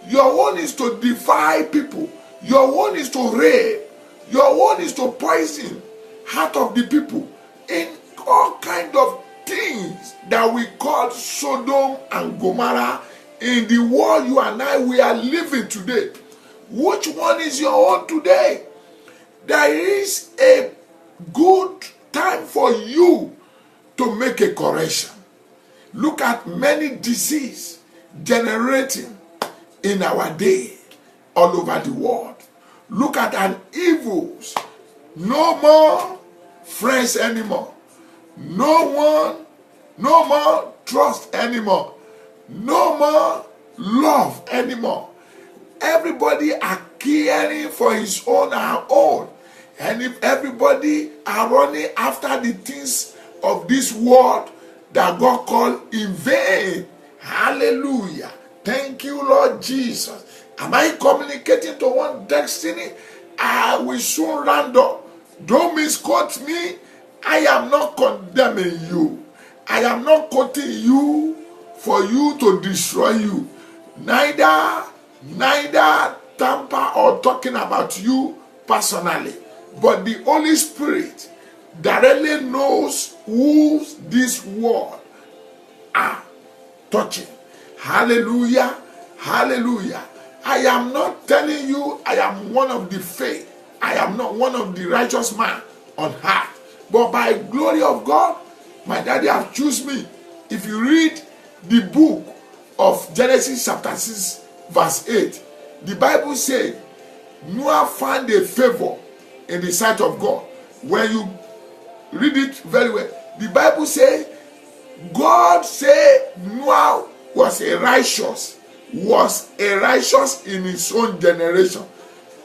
Your own is to defy people. Your own is to rape. Your own is to poison heart of the people in all kind of things that we call Sodom and Gomorrah in the world you and I we are living today. Which one is your own today? There is a good time for you to make a correction. Look at many diseases generating in our day all over the world. Look at an evils. No more friends anymore. No more trust anymore. No more love anymore. Everybody are caring for his own and her own. And if everybody are running after the things of this world that God called in vain. Hallelujah. Thank you, Lord Jesus. Am I communicating to one destiny? I will soon round up. Don't misquote me. I am not condemning you. I am not quoting you for you to destroy you. Neither tamper or talking about you personally. But the Holy Spirit directly knows who this world are touching. Hallelujah. Hallelujah. I am not telling you I am one of the faith. I am not one of the righteous man on earth. But by glory of God, my daddy has chosen me. If you read the book of Genesis chapter 6 verse 8, the Bible says Noah found a favor in the sight of God. When you read it very well, the Bible says God said Noah was a righteous in his own generation.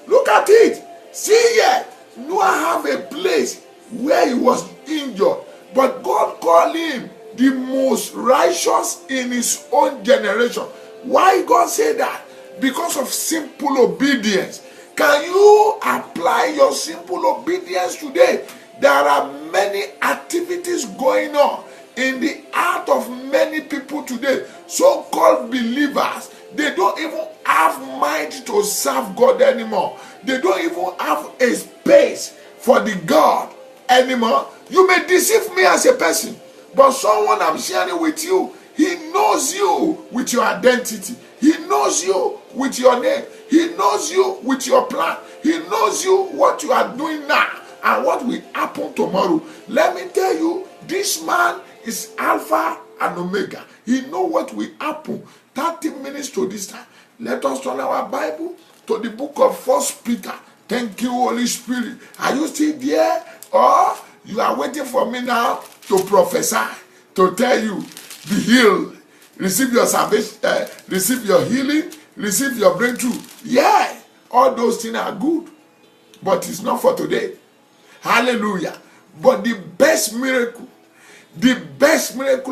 Look at it. See here, Noah have a place where he was injured, but God called him the most righteous in his own generation. Why God said that? Because of simple obedience. Can you apply your simple obedience today? There are many activities going on in the heart of many people today, so-called believers. They don't even have mind to serve God anymore. They don't even have a space for the God anymore. You may deceive me as a person, but someone I'm sharing with you, he knows you with your identity. He knows you with your name. He knows you with your plan. He knows you what you are doing now and what will happen tomorrow. Let me tell you, this man is Alpha and Omega. He knows what will happen 30 minutes to this time, Let us turn our Bible to the book of 1 Peter. Thank you, Holy Spirit. Are you still there? Or you are waiting for me now to prophesy, to tell you, be healed, receive your salvation, receive your healing, receive your breakthrough. Yeah, all those things are good, but it's not for today. Hallelujah. But the best miracle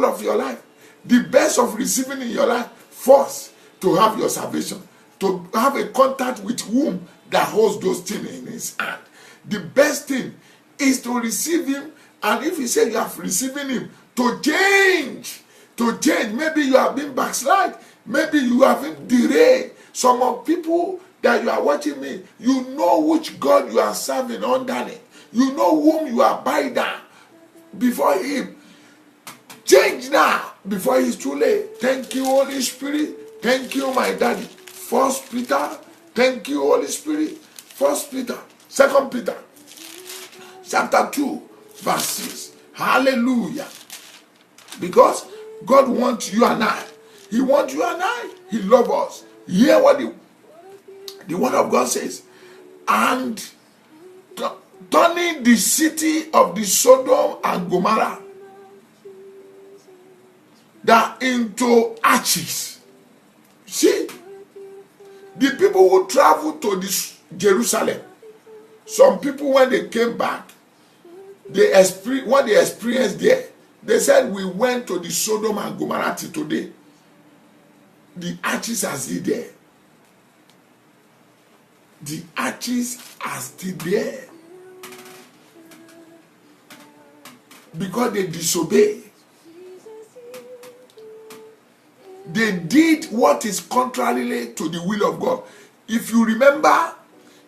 of your life, the best of receiving in your life, first, to have your salvation, to have a contact with whom that holds those things in his hand. The best thing is to receive him, and if you say you have received him, to change. Maybe you have been backslide, maybe you have been derailed. Some of people that you are watching me, you know which God you are serving under it. You know whom you are bowing down before him. Change now before it's too late. Thank you, Holy Spirit. Thank you, my daddy. 1 Peter. Thank you, Holy Spirit. 1 Peter. 2 Peter. Chapter 2, verse 6. Hallelujah. Because God wants you and I. He wants you and I. He loves us. Hear what the word of God says. And turning the city of the Sodom and Gomorrah that into ashes. See, the people who traveled to this Jerusalem, some people when they came back, what they experienced there, they said, we went to the Sodom and Gomorrah till today. The ashes are still there. The ashes are still there. Because they disobeyed. They did what is contrary to the will of God. If you remember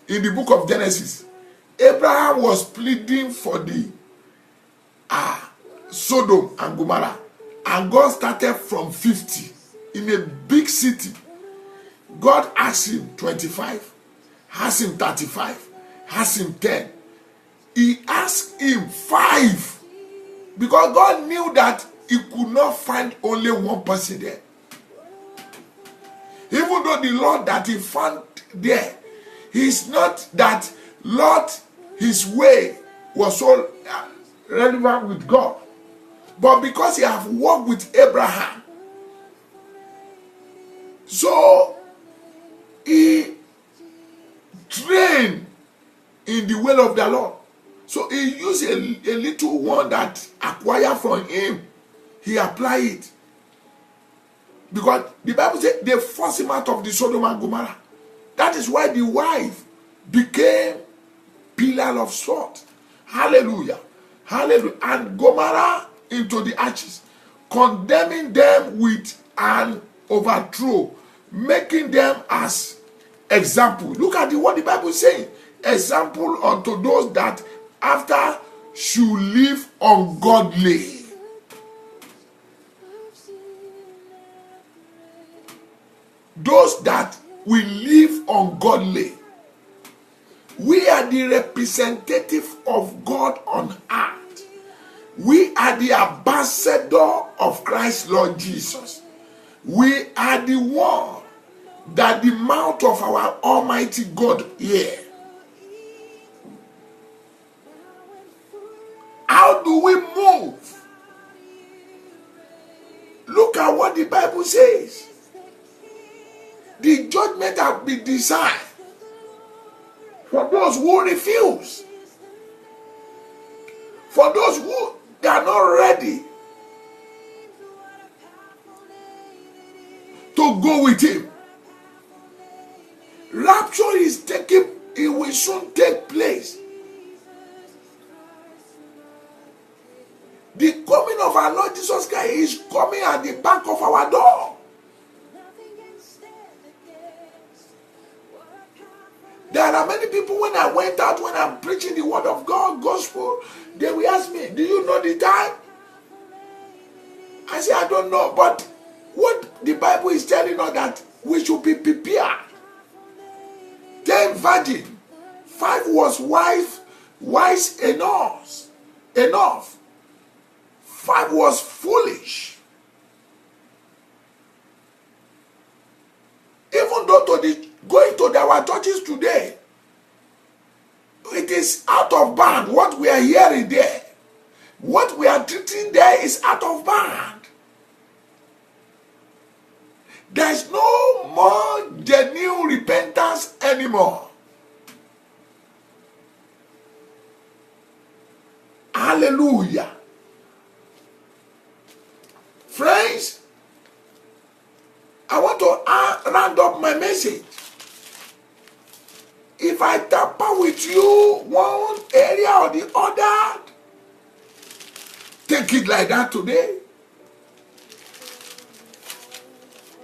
in the book of Genesis, Abraham was pleading for the Sodom and Gomorrah, and God started from 50 in a big city. God asked him 25, asked him 35, asked him 10. He asked him 5 because God knew that he could not find only one person there. Even though the Lord that he found there, he's not that Lord, his way was so relevant with God. But because he have walked with Abraham, so he trained in the way of the Lord. So he used a little one that acquired from him. He applied it. Because the Bible says they forced him out of the Sodom and Gomorrah. That is why the wife became pillar of salt. Hallelujah. Hallelujah. And Gomorrah into the ashes, condemning them with an overthrow, making them as example. Look at what the Bible is saying. Example unto those that after should live ungodly. Those that will live ungodly. We are the representative of God on earth. We are the ambassador of Christ Lord Jesus. We are the one that the mouth of our Almighty God hear. How do we move? Look at what the Bible says. The judgment has been designed for those who refuse. For those who are not ready to go with him. Rapture is taking, it will soon take place. The coming of our Lord Jesus Christ is coming at the back of our door. There are many people when I went out, when I'm preaching the word of God, gospel, they will ask me, do you know the time? I say, I don't know, but what the Bible is telling us that we should be prepared. 10 virgins, 5 was wise enough. 5 was foolish. Even going to our churches today, it is out of band. What we are hearing there, what we are treating there is out of band. There's no more genuine repentance anymore. Hallelujah. Friends, I want to round up my message. If I tamper with you one area or the other, take it like that today.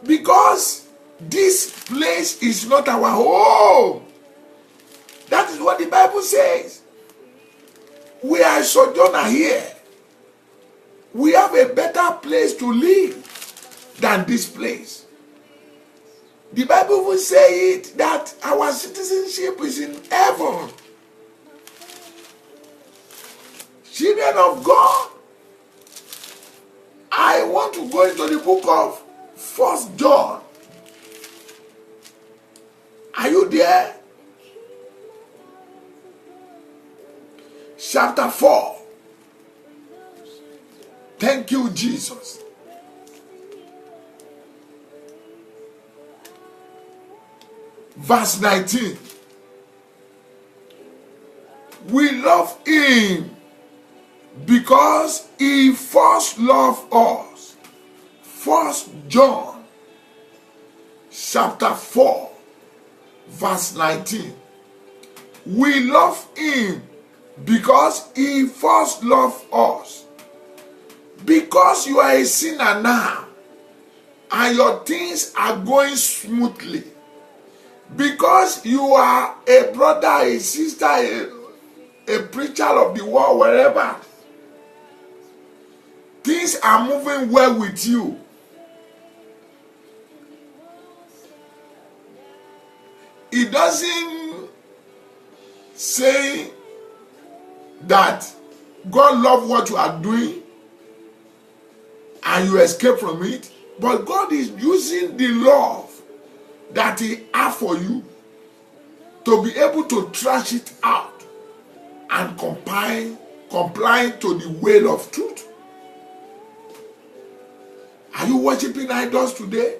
Because this place is not our home. That is what the Bible says. We are a sojourner here. We have a better place to live than this place. The Bible will say it that our citizenship is in heaven. Children of God, I want to go into the book of 1 John. Are you there? Chapter 4. Thank you, Jesus. Verse 19. We love him because he first loved us. 1 John chapter 4 verse 19. We love him because he first loved us. Because you are a sinner now and your things are going smoothly, because you are a brother, a sister, a preacher of the world, wherever, things are moving well with you. It doesn't say that God loves what you are doing and you escape from it, but God is using the love that he has for you to be able to trash it out and comply to the will of truth. Are you worshiping idols today?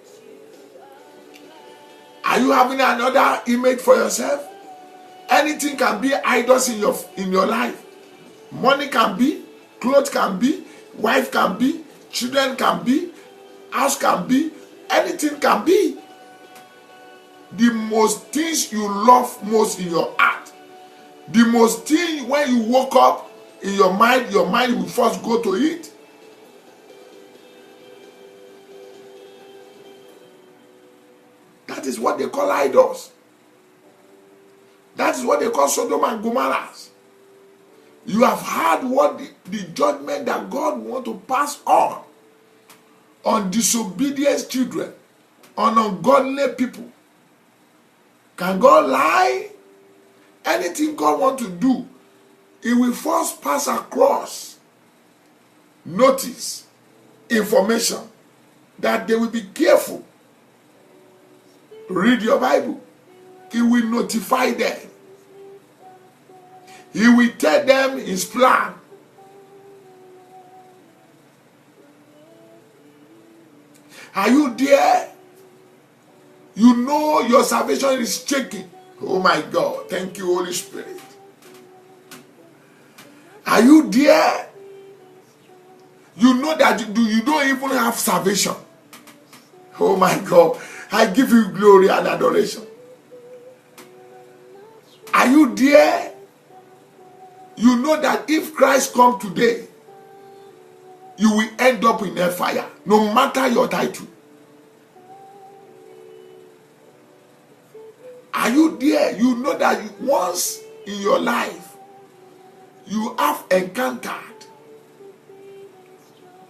Are you having another image for yourself? Anything can be idols in your life. Money can be, clothes can be, wife can be, children can be, house can be, anything can be. The most things you love most in your heart, the most thing when you woke up in your mind will first go to it. That is what they call idols. That is what they call Sodom and Gomorrah. You have heard what the judgment that God wants to pass on disobedient children, on ungodly people. Can God lie? Anything God wants to do, He will first pass across notice, information, that they will be careful. Read your Bible. He will notify them. He will tell them his plan. Are you there? You know your salvation is shaking. Oh my God. Thank you, Holy Spirit. Are you there? You know that you don't even have salvation. Oh my God. I give you glory and adoration. Are you there? You know that if Christ comes today, you will end up in a fire, no matter your title. Are you there? You know that once in your life, you have encountered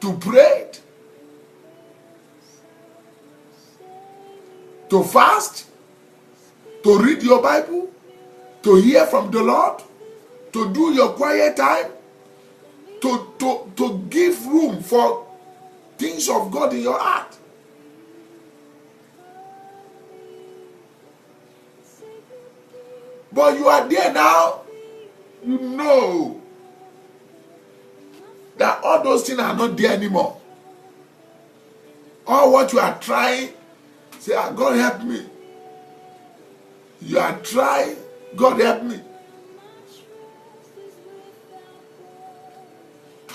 to pray, to fast, to read your Bible, to hear from the Lord, to do your quiet time, to give room for things of God in your heart. But you are there now. You know that all those things are not there anymore. All what you are trying, say, God help me. You are trying, God help me.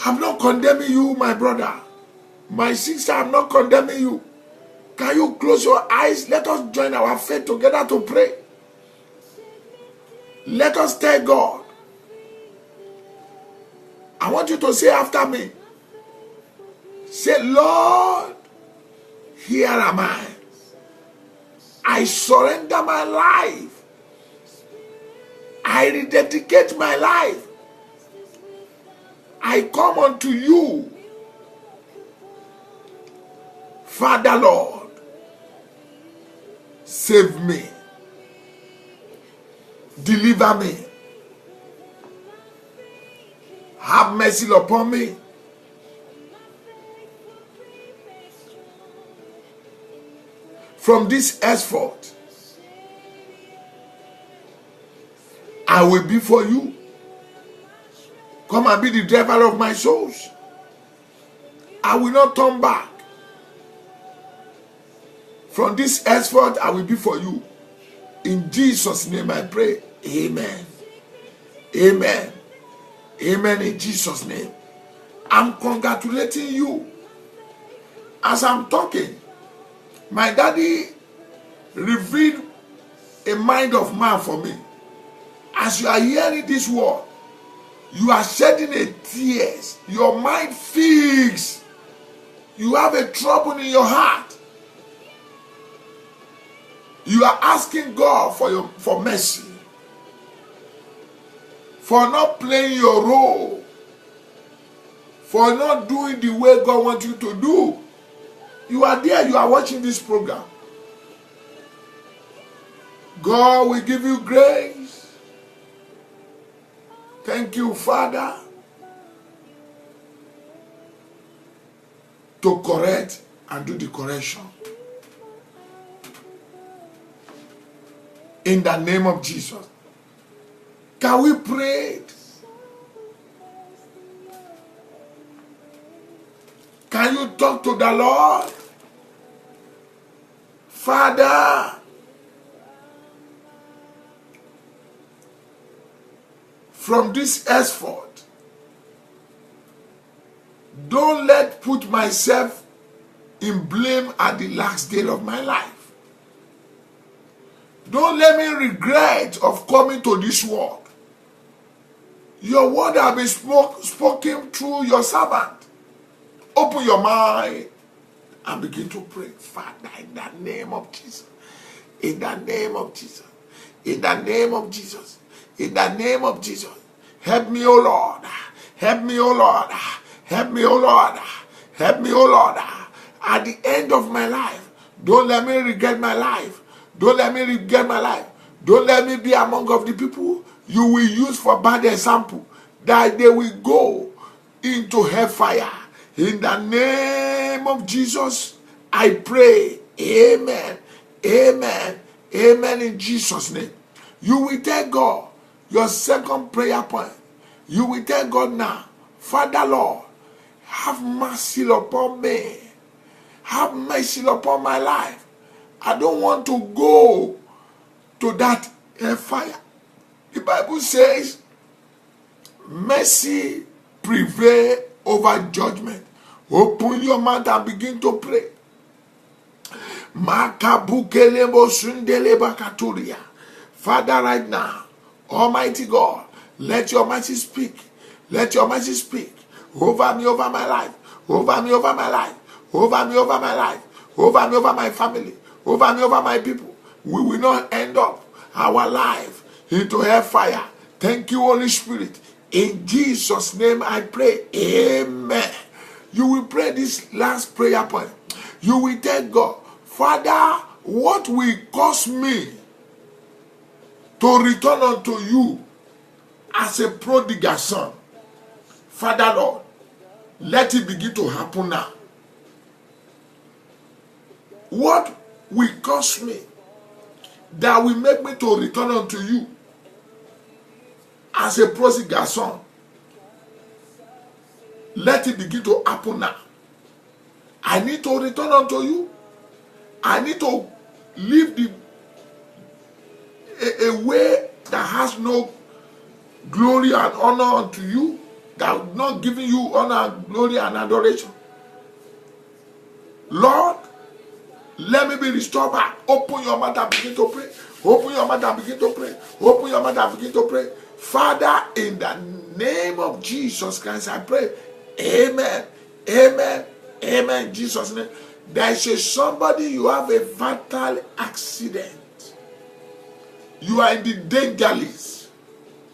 I'm not condemning you, my brother. My sister, I'm not condemning you. Can you close your eyes? Let us join our faith together to pray. Let us tell God. I want you to say after me. Say, Lord, here am I. I surrender my life. I rededicate my life. I come unto you. Father, Lord, save me. Deliver me. Have mercy upon me. From this henceforth, I will be for you. Come and be the driver of my souls. I will not turn back. From this henceforth, I will be for you. In Jesus' name I pray. Amen. Amen. Amen in Jesus' name. I'm congratulating you. As I'm talking, my daddy revealed a mind of man for me. As you are hearing this word, you are shedding a tears. Your mind fixed. You have a trouble in your heart. You are asking God for mercy. For not playing your role. For not doing the way God wants you to do. You are there, you are watching this program. God will give you grace. Thank you, Father, to correct and do the correction. In the name of Jesus. Can we pray? Can you talk to the Lord? Father, from this henceforth, don't let put myself in blame at the last day of my life. Don't let me regret of coming to this world. Your word has been spoken through your servant. Open your mind and begin to pray. Father, in the name of Jesus. In the name of Jesus. In the name of Jesus. In the name of Jesus. Help me, O Lord. Help me, O Lord. Help me, O Lord. Help me, O Lord. At the end of my life, don't let me regret my life. Don't let me regret my life. Don't let me be among of the people you will use for bad example, that they will go into hellfire. In the name of Jesus, I pray. Amen. Amen. Amen in Jesus' name. You will tell God your second prayer point. You will tell God now, Father Lord, have mercy upon me. Have mercy upon my life. I don't want to go to that fire. The Bible says, mercy prevails over judgment. Open your mouth and begin to pray. Father, right now, Almighty God, let your mercy speak. Let your mercy speak over me, over my life. Over me, over my life. Over me, over my life. Over me, over my family. Over me, over my people. We will not end up our life into hellfire. Thank you, Holy Spirit. In Jesus' name I pray. Amen. You will pray this last prayer point. You will tell God, Father, what will cause me to return unto you as a prodigal son? Father, Lord, let it begin to happen now. What will cause me that will make me to return unto you as a prodigal son. Let it begin to happen now. I need to return unto you. I need to live a way that has no glory and honor unto you, that not giving you honor, glory, and adoration. Lord, let me be restored back. Open your mouth and begin to pray. Open your mouth and begin to pray. Open your mouth and begin to pray. Father, in the name of Jesus Christ, I pray. Amen. Amen. Amen. In Jesus' name. There is somebody, you have a fatal accident. You are in the danger list.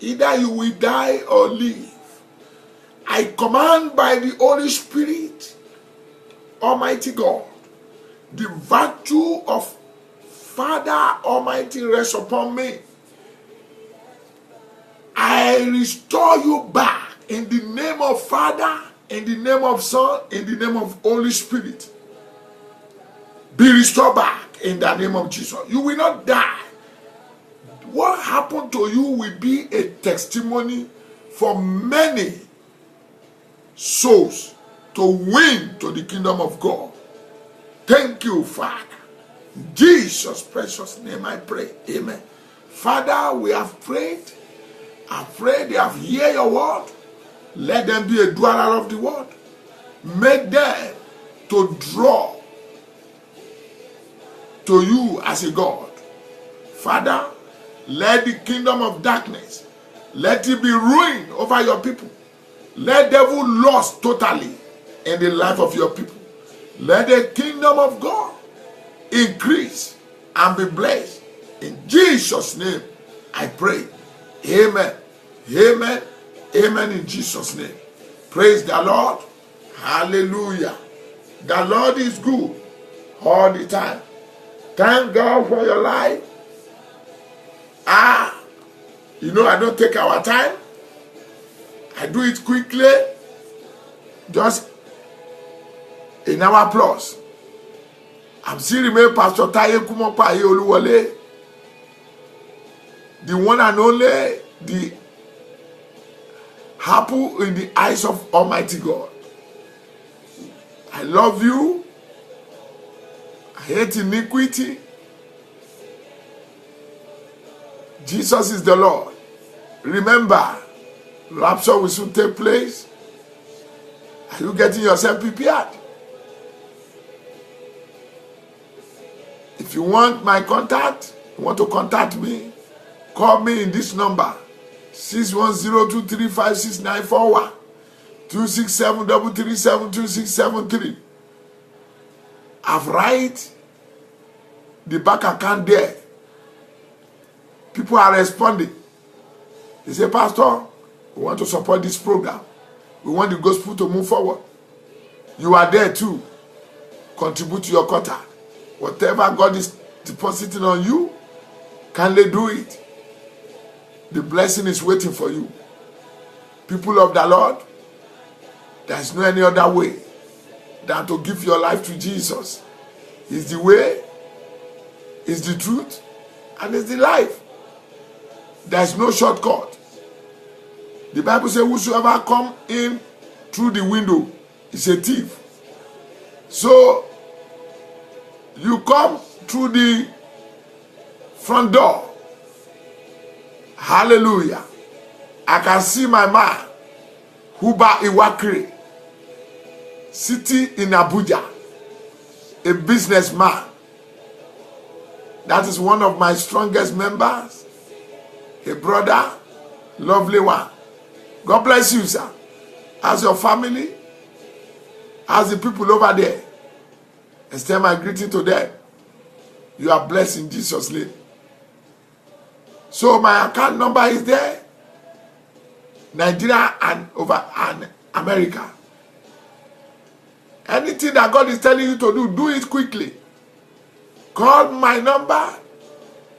Either you will die or live. I command by the Holy Spirit, Almighty God, the virtue of Father Almighty rest upon me. I restore you back in the name of Father, in the name of Son, in the name of Holy Spirit. Be restored back in the name of Jesus. You will not die. What happened to you will be a testimony for many souls to win to the kingdom of God. Thank you, Father. In Jesus' precious name I pray. Amen. Father, we have prayed. I pray they have heard your word. Let them be a dweller of the word. Make them to draw to you as a God. Father, let the kingdom of darkness, let it be ruined over your people. Let devil lost totally in the life of your people. Let the kingdom of God increase and be blessed. In Jesus' name, I pray. Amen. Amen. Amen in Jesus' name. Praise the Lord. Hallelujah. The Lord is good all the time. Thank God for your life. I don't take our time. I do it quickly. Just an hour plus. I'm still remember Pastor Taye Kumopa Oluwole, the one and only, the apple in the eyes of Almighty God. I love you. I hate iniquity. Jesus is the Lord. Remember, rapture will soon take place. Are you getting yourself prepared? If you want my contact, you want to contact me, call me in this number, 610-235-6941, 267-337-2673. I've write the back account there. People are responding. They say, Pastor, we want to support this program. We want the gospel to move forward. You are there too. Contribute to your quota. Whatever God is depositing on you, can they do it? The blessing is waiting for you. People of the Lord, there is no any other way than to give your life to Jesus. He's the way, he's the truth, and he's the life. There is no shortcut. The Bible says, whosoever come in through the window is a thief. So, you come through the front door. Hallelujah. I can see my man, Huba Iwakre, sitting in Abuja, a businessman. That is one of my strongest members. A brother, lovely one. God bless you, sir. As your family, as the people over there, extend my greeting to them. You are blessed in Jesus' name. So my account number is there. Nigeria and America. Anything that God is telling you to do it quickly. Call my number.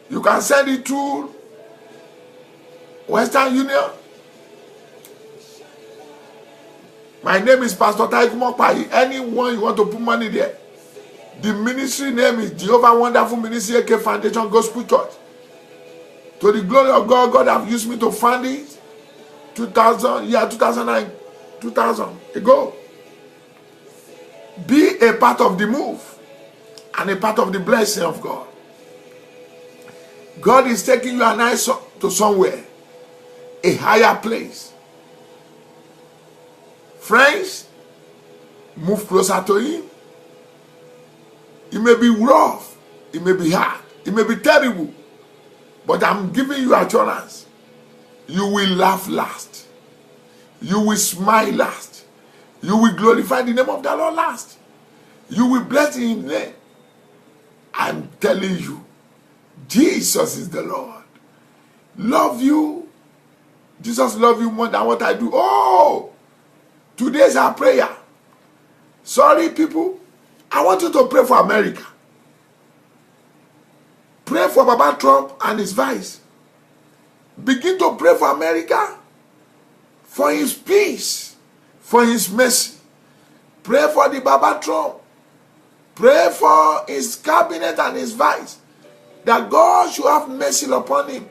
You can send it to Western Union. My name is Pastor Taye Kumopa. Anyone you want to put money there. The ministry name is Jehovah Wonderful Ministry AK Foundation Gospel Church. To the glory of God, God have used me to fund it. 2009, 2000 ago. Be a part of the move and a part of the blessing of God. God is taking you and I to somewhere, a higher place. Friends, move closer to Him. It may be rough, it may be hard, it may be terrible, but I'm giving you assurance. You will laugh last. You will smile last. You will glorify the name of the Lord last. You will bless His name. I'm telling you, Jesus is the Lord. Love you. Jesus loves you more than what I do. Oh, today's our prayer. Sorry, people. I want you to pray for America. Pray for Baba Trump and his vice. Begin to pray for America, for his peace, for his mercy. Pray for the Baba Trump. Pray for his cabinet and his vice. That God should have mercy upon him.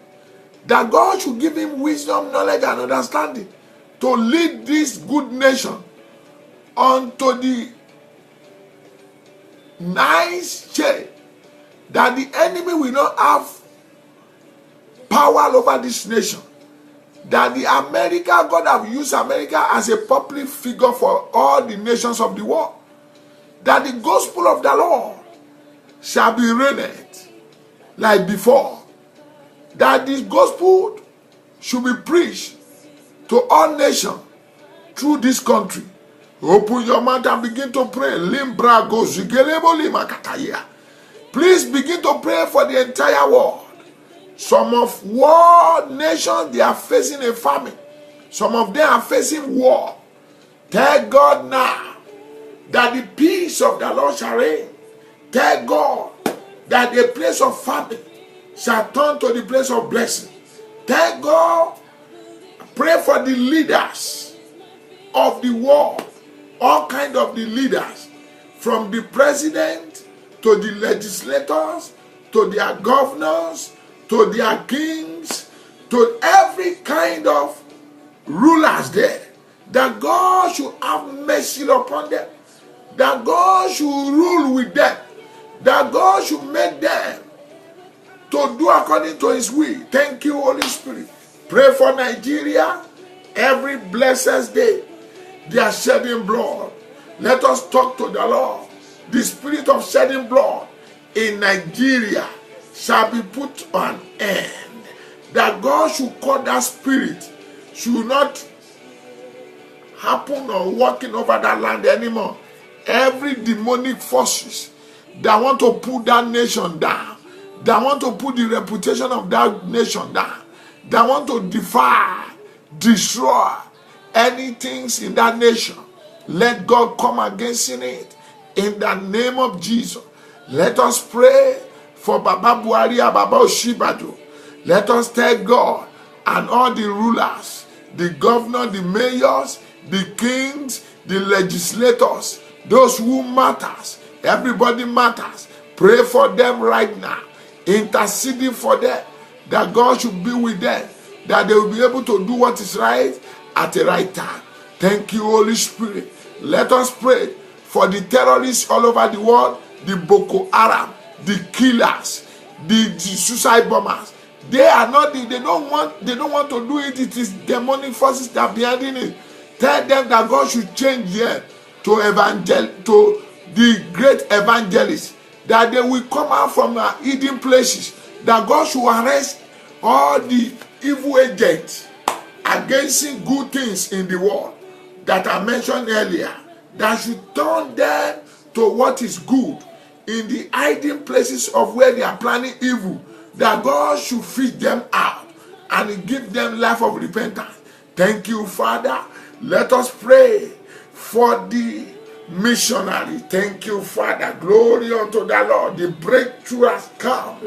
That God should give him wisdom, knowledge, and understanding to lead this good nation unto the nice shade. That the enemy will not have power over this nation. That the America, God have used America as a public figure for all the nations of the world. That the gospel of the Lord shall be reigned like before. That the gospel should be preached to all nations through this country. Open your mouth and begin to pray. Please begin to pray for the entire world. Some of world nations, they are facing a famine. Some of them are facing war. Tell God now that the peace of the Lord shall reign. Tell God that the place of famine shall turn to the place of blessing. Tell God, pray for the leaders of the world, all kinds of the leaders, from the president to the legislators, to their governors, to their kings, to every kind of rulers there, that God should have mercy upon them, that God should rule with them, that God should make them to do according to His will. Thank you, Holy Spirit. Pray for Nigeria every blessed day. They are shedding blood. Let us talk to the Lord. The spirit of shedding blood in Nigeria shall be put on end. That God should call that spirit should not happen or working over that land anymore. Every demonic forces that want to put that nation down, that want to put the reputation of that nation down, that want to defy, destroy anything in that nation, let God come against it in the name of Jesus. Let us pray for Baba Buhari and Baba Osinbajo. Let us tell God and all the rulers, the governor, the mayors, the kings, the legislators, those who matters, everybody matters. Pray for them right now, interceding for them, that God should be with them, that they will be able to do what is right at the right time. Thank you, Holy Spirit. Let us pray for the terrorists all over the world, the Boko Haram, the killers, the suicide bombers. They are not. They don't want to do it. It is demonic forces that are behind it. Tell them that God should change them to the great evangelists, that they will come out from hidden places, that God should arrest all the evil agents against good things in the world that I mentioned earlier, that should turn them to what is good in the hiding places of where they are planning evil, that God should feed them out and give them life of repentance. Thank you, Father. Let us pray for the missionary. Thank you, Father. Glory unto the Lord. The breakthrough has come.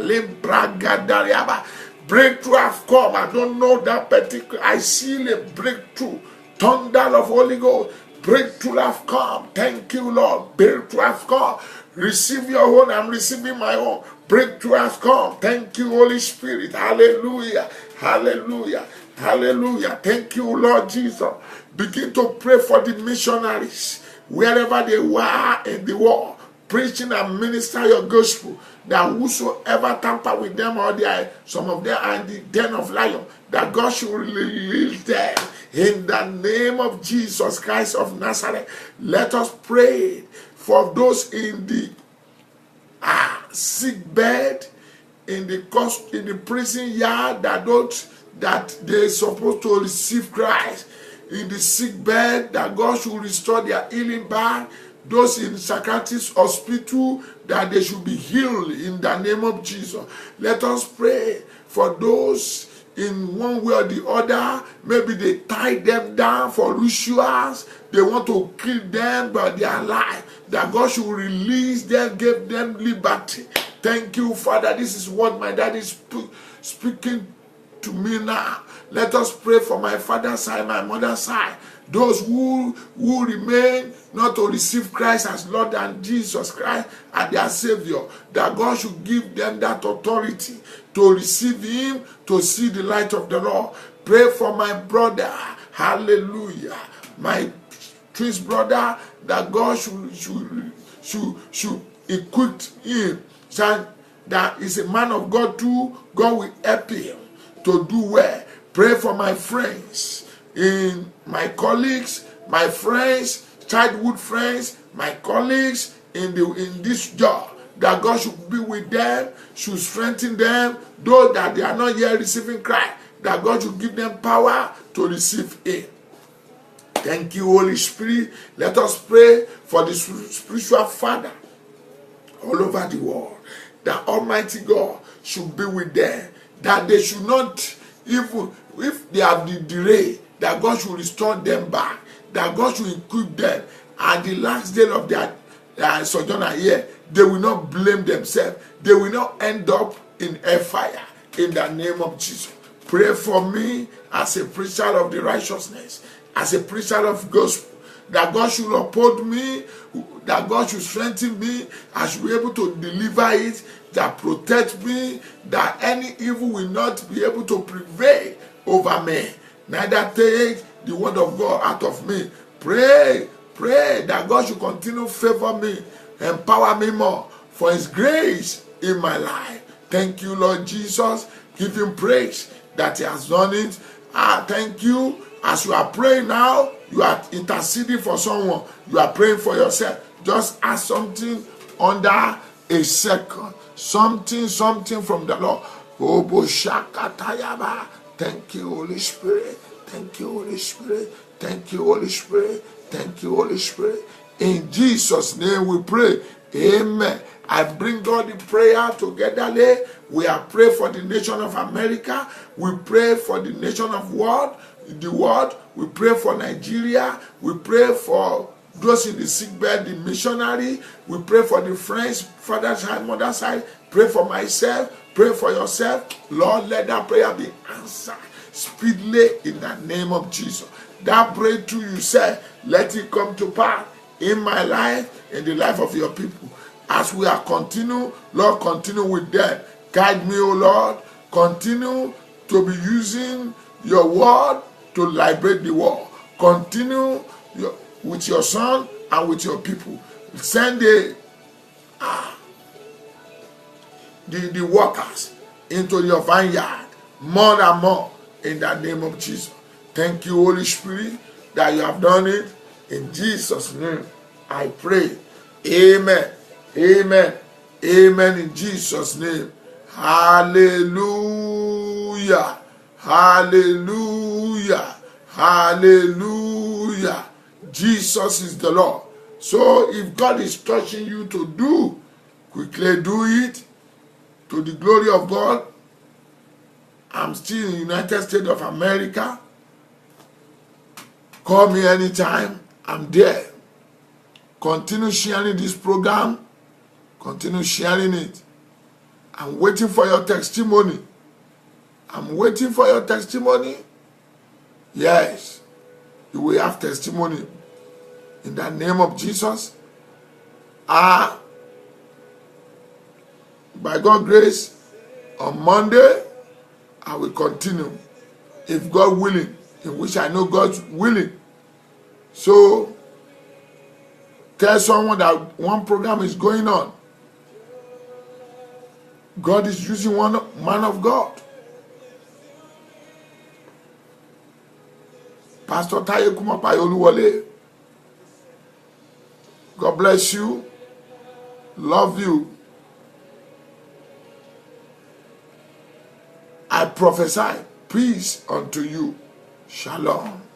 Breakthrough has come. I don't know that particular. I see a breakthrough. Thunder of Holy Ghost. Breakthrough have come. Thank you, Lord. Breakthrough has come. Receive your own. I'm receiving my own. Breakthrough has come. Thank you, Holy Spirit. Hallelujah. Hallelujah. Hallelujah. Thank you, Lord Jesus. Begin to pray for the missionaries, wherever they were in the world, preaching and minister your gospel, that whosoever tamper with them, or some of them are in the den of lions, that God should release them in the name of Jesus Christ of Nazareth. Let us pray for those in the sick bed, in the prison yard, that they're supposed to receive Christ, in the sick bed, that God should restore their healing back. Those in psychiatrist hospital, that they should be healed in the name of Jesus. Let us pray for those in one way or the other. Maybe they tie them down for rituals. They want to kill them, but they are alive. That God should release them, give them liberty. Thank you, Father. This is what my dad is speaking to me now. Let us pray for my father's side, my mother's side. Those who remain not to receive Christ as Lord and Jesus Christ as their Savior, that God should give them that authority to receive Him, to see the light of the Lord. Pray for my brother, hallelujah, my twin brother, that God should equip him, that is a man of God too. God will help him to do well. Pray for my friends, in my colleagues, my friends, childhood friends, my colleagues in this job, that God should be with them, should strengthen them. Those that they are not yet receiving Christ, that God should give them power to receive it. Thank you, Holy Spirit. Let us pray for the spiritual father all over the world, that Almighty God should be with them, that they should not, even if they have the delay, that God should restore them back, that God should equip them at the last day of their sojourn here. They will not blame themselves. They will not end up in hellfire, in the name of Jesus. Pray for me as a preacher of the righteousness, as a preacher of gospel, that God should uphold me, that God should strengthen me, I should be able to deliver it, that protect me, that any evil will not be able to prevail over me. Neither take the word of God out of me. Pray that God should continue to favor me, empower me more for His grace in my life. Thank you, Lord Jesus. Give Him praise that He has done it. Thank you. As you are praying now, you are interceding for someone. You are praying for yourself. Just ask something under a second. Something from the Lord. Thank you, Holy Spirit. Thank you, Holy Spirit. Thank you, Holy Spirit. Thank you, Holy Spirit. In Jesus' name we pray. Amen. I bring all the prayer together. We are praying for the nation of America. We pray for the nation of the world. We pray for Nigeria. We pray for those in the sick bed, the missionary. We pray for the friends, father's side, mother's side. Pray for myself. Pray for yourself. Lord, let that prayer be answered speedily in the name of Jesus. That breakthrough you said, let it come to pass in my life, in the life of your people. As we are continue, Lord, continue with them. Guide me, O Lord. Continue to be using your word to liberate the world. Continue with your son and with your people. Send the workers into your vineyard more and more in the name of Jesus. Thank you, Holy Spirit, that you have done it. In Jesus' name, I pray. Amen. Amen. Amen. In Jesus' name. Hallelujah. Hallelujah. Hallelujah. Jesus is the Lord. So if God is touching you to do, quickly do it to the glory of God. I'm still in the United States of America. Call me anytime. I'm there. Continue sharing this program. Continue sharing it. I'm waiting for your testimony. I'm waiting for your testimony. Yes. You will have testimony. In the name of Jesus. By God's grace, on Monday, I will continue if God willing, in which I know God's willing. So tell someone that one program is going on. God is using one man of God. Pastor Taye Kumapayi Oluwole. God bless you. Love you. I prophesy peace unto you. Shalom.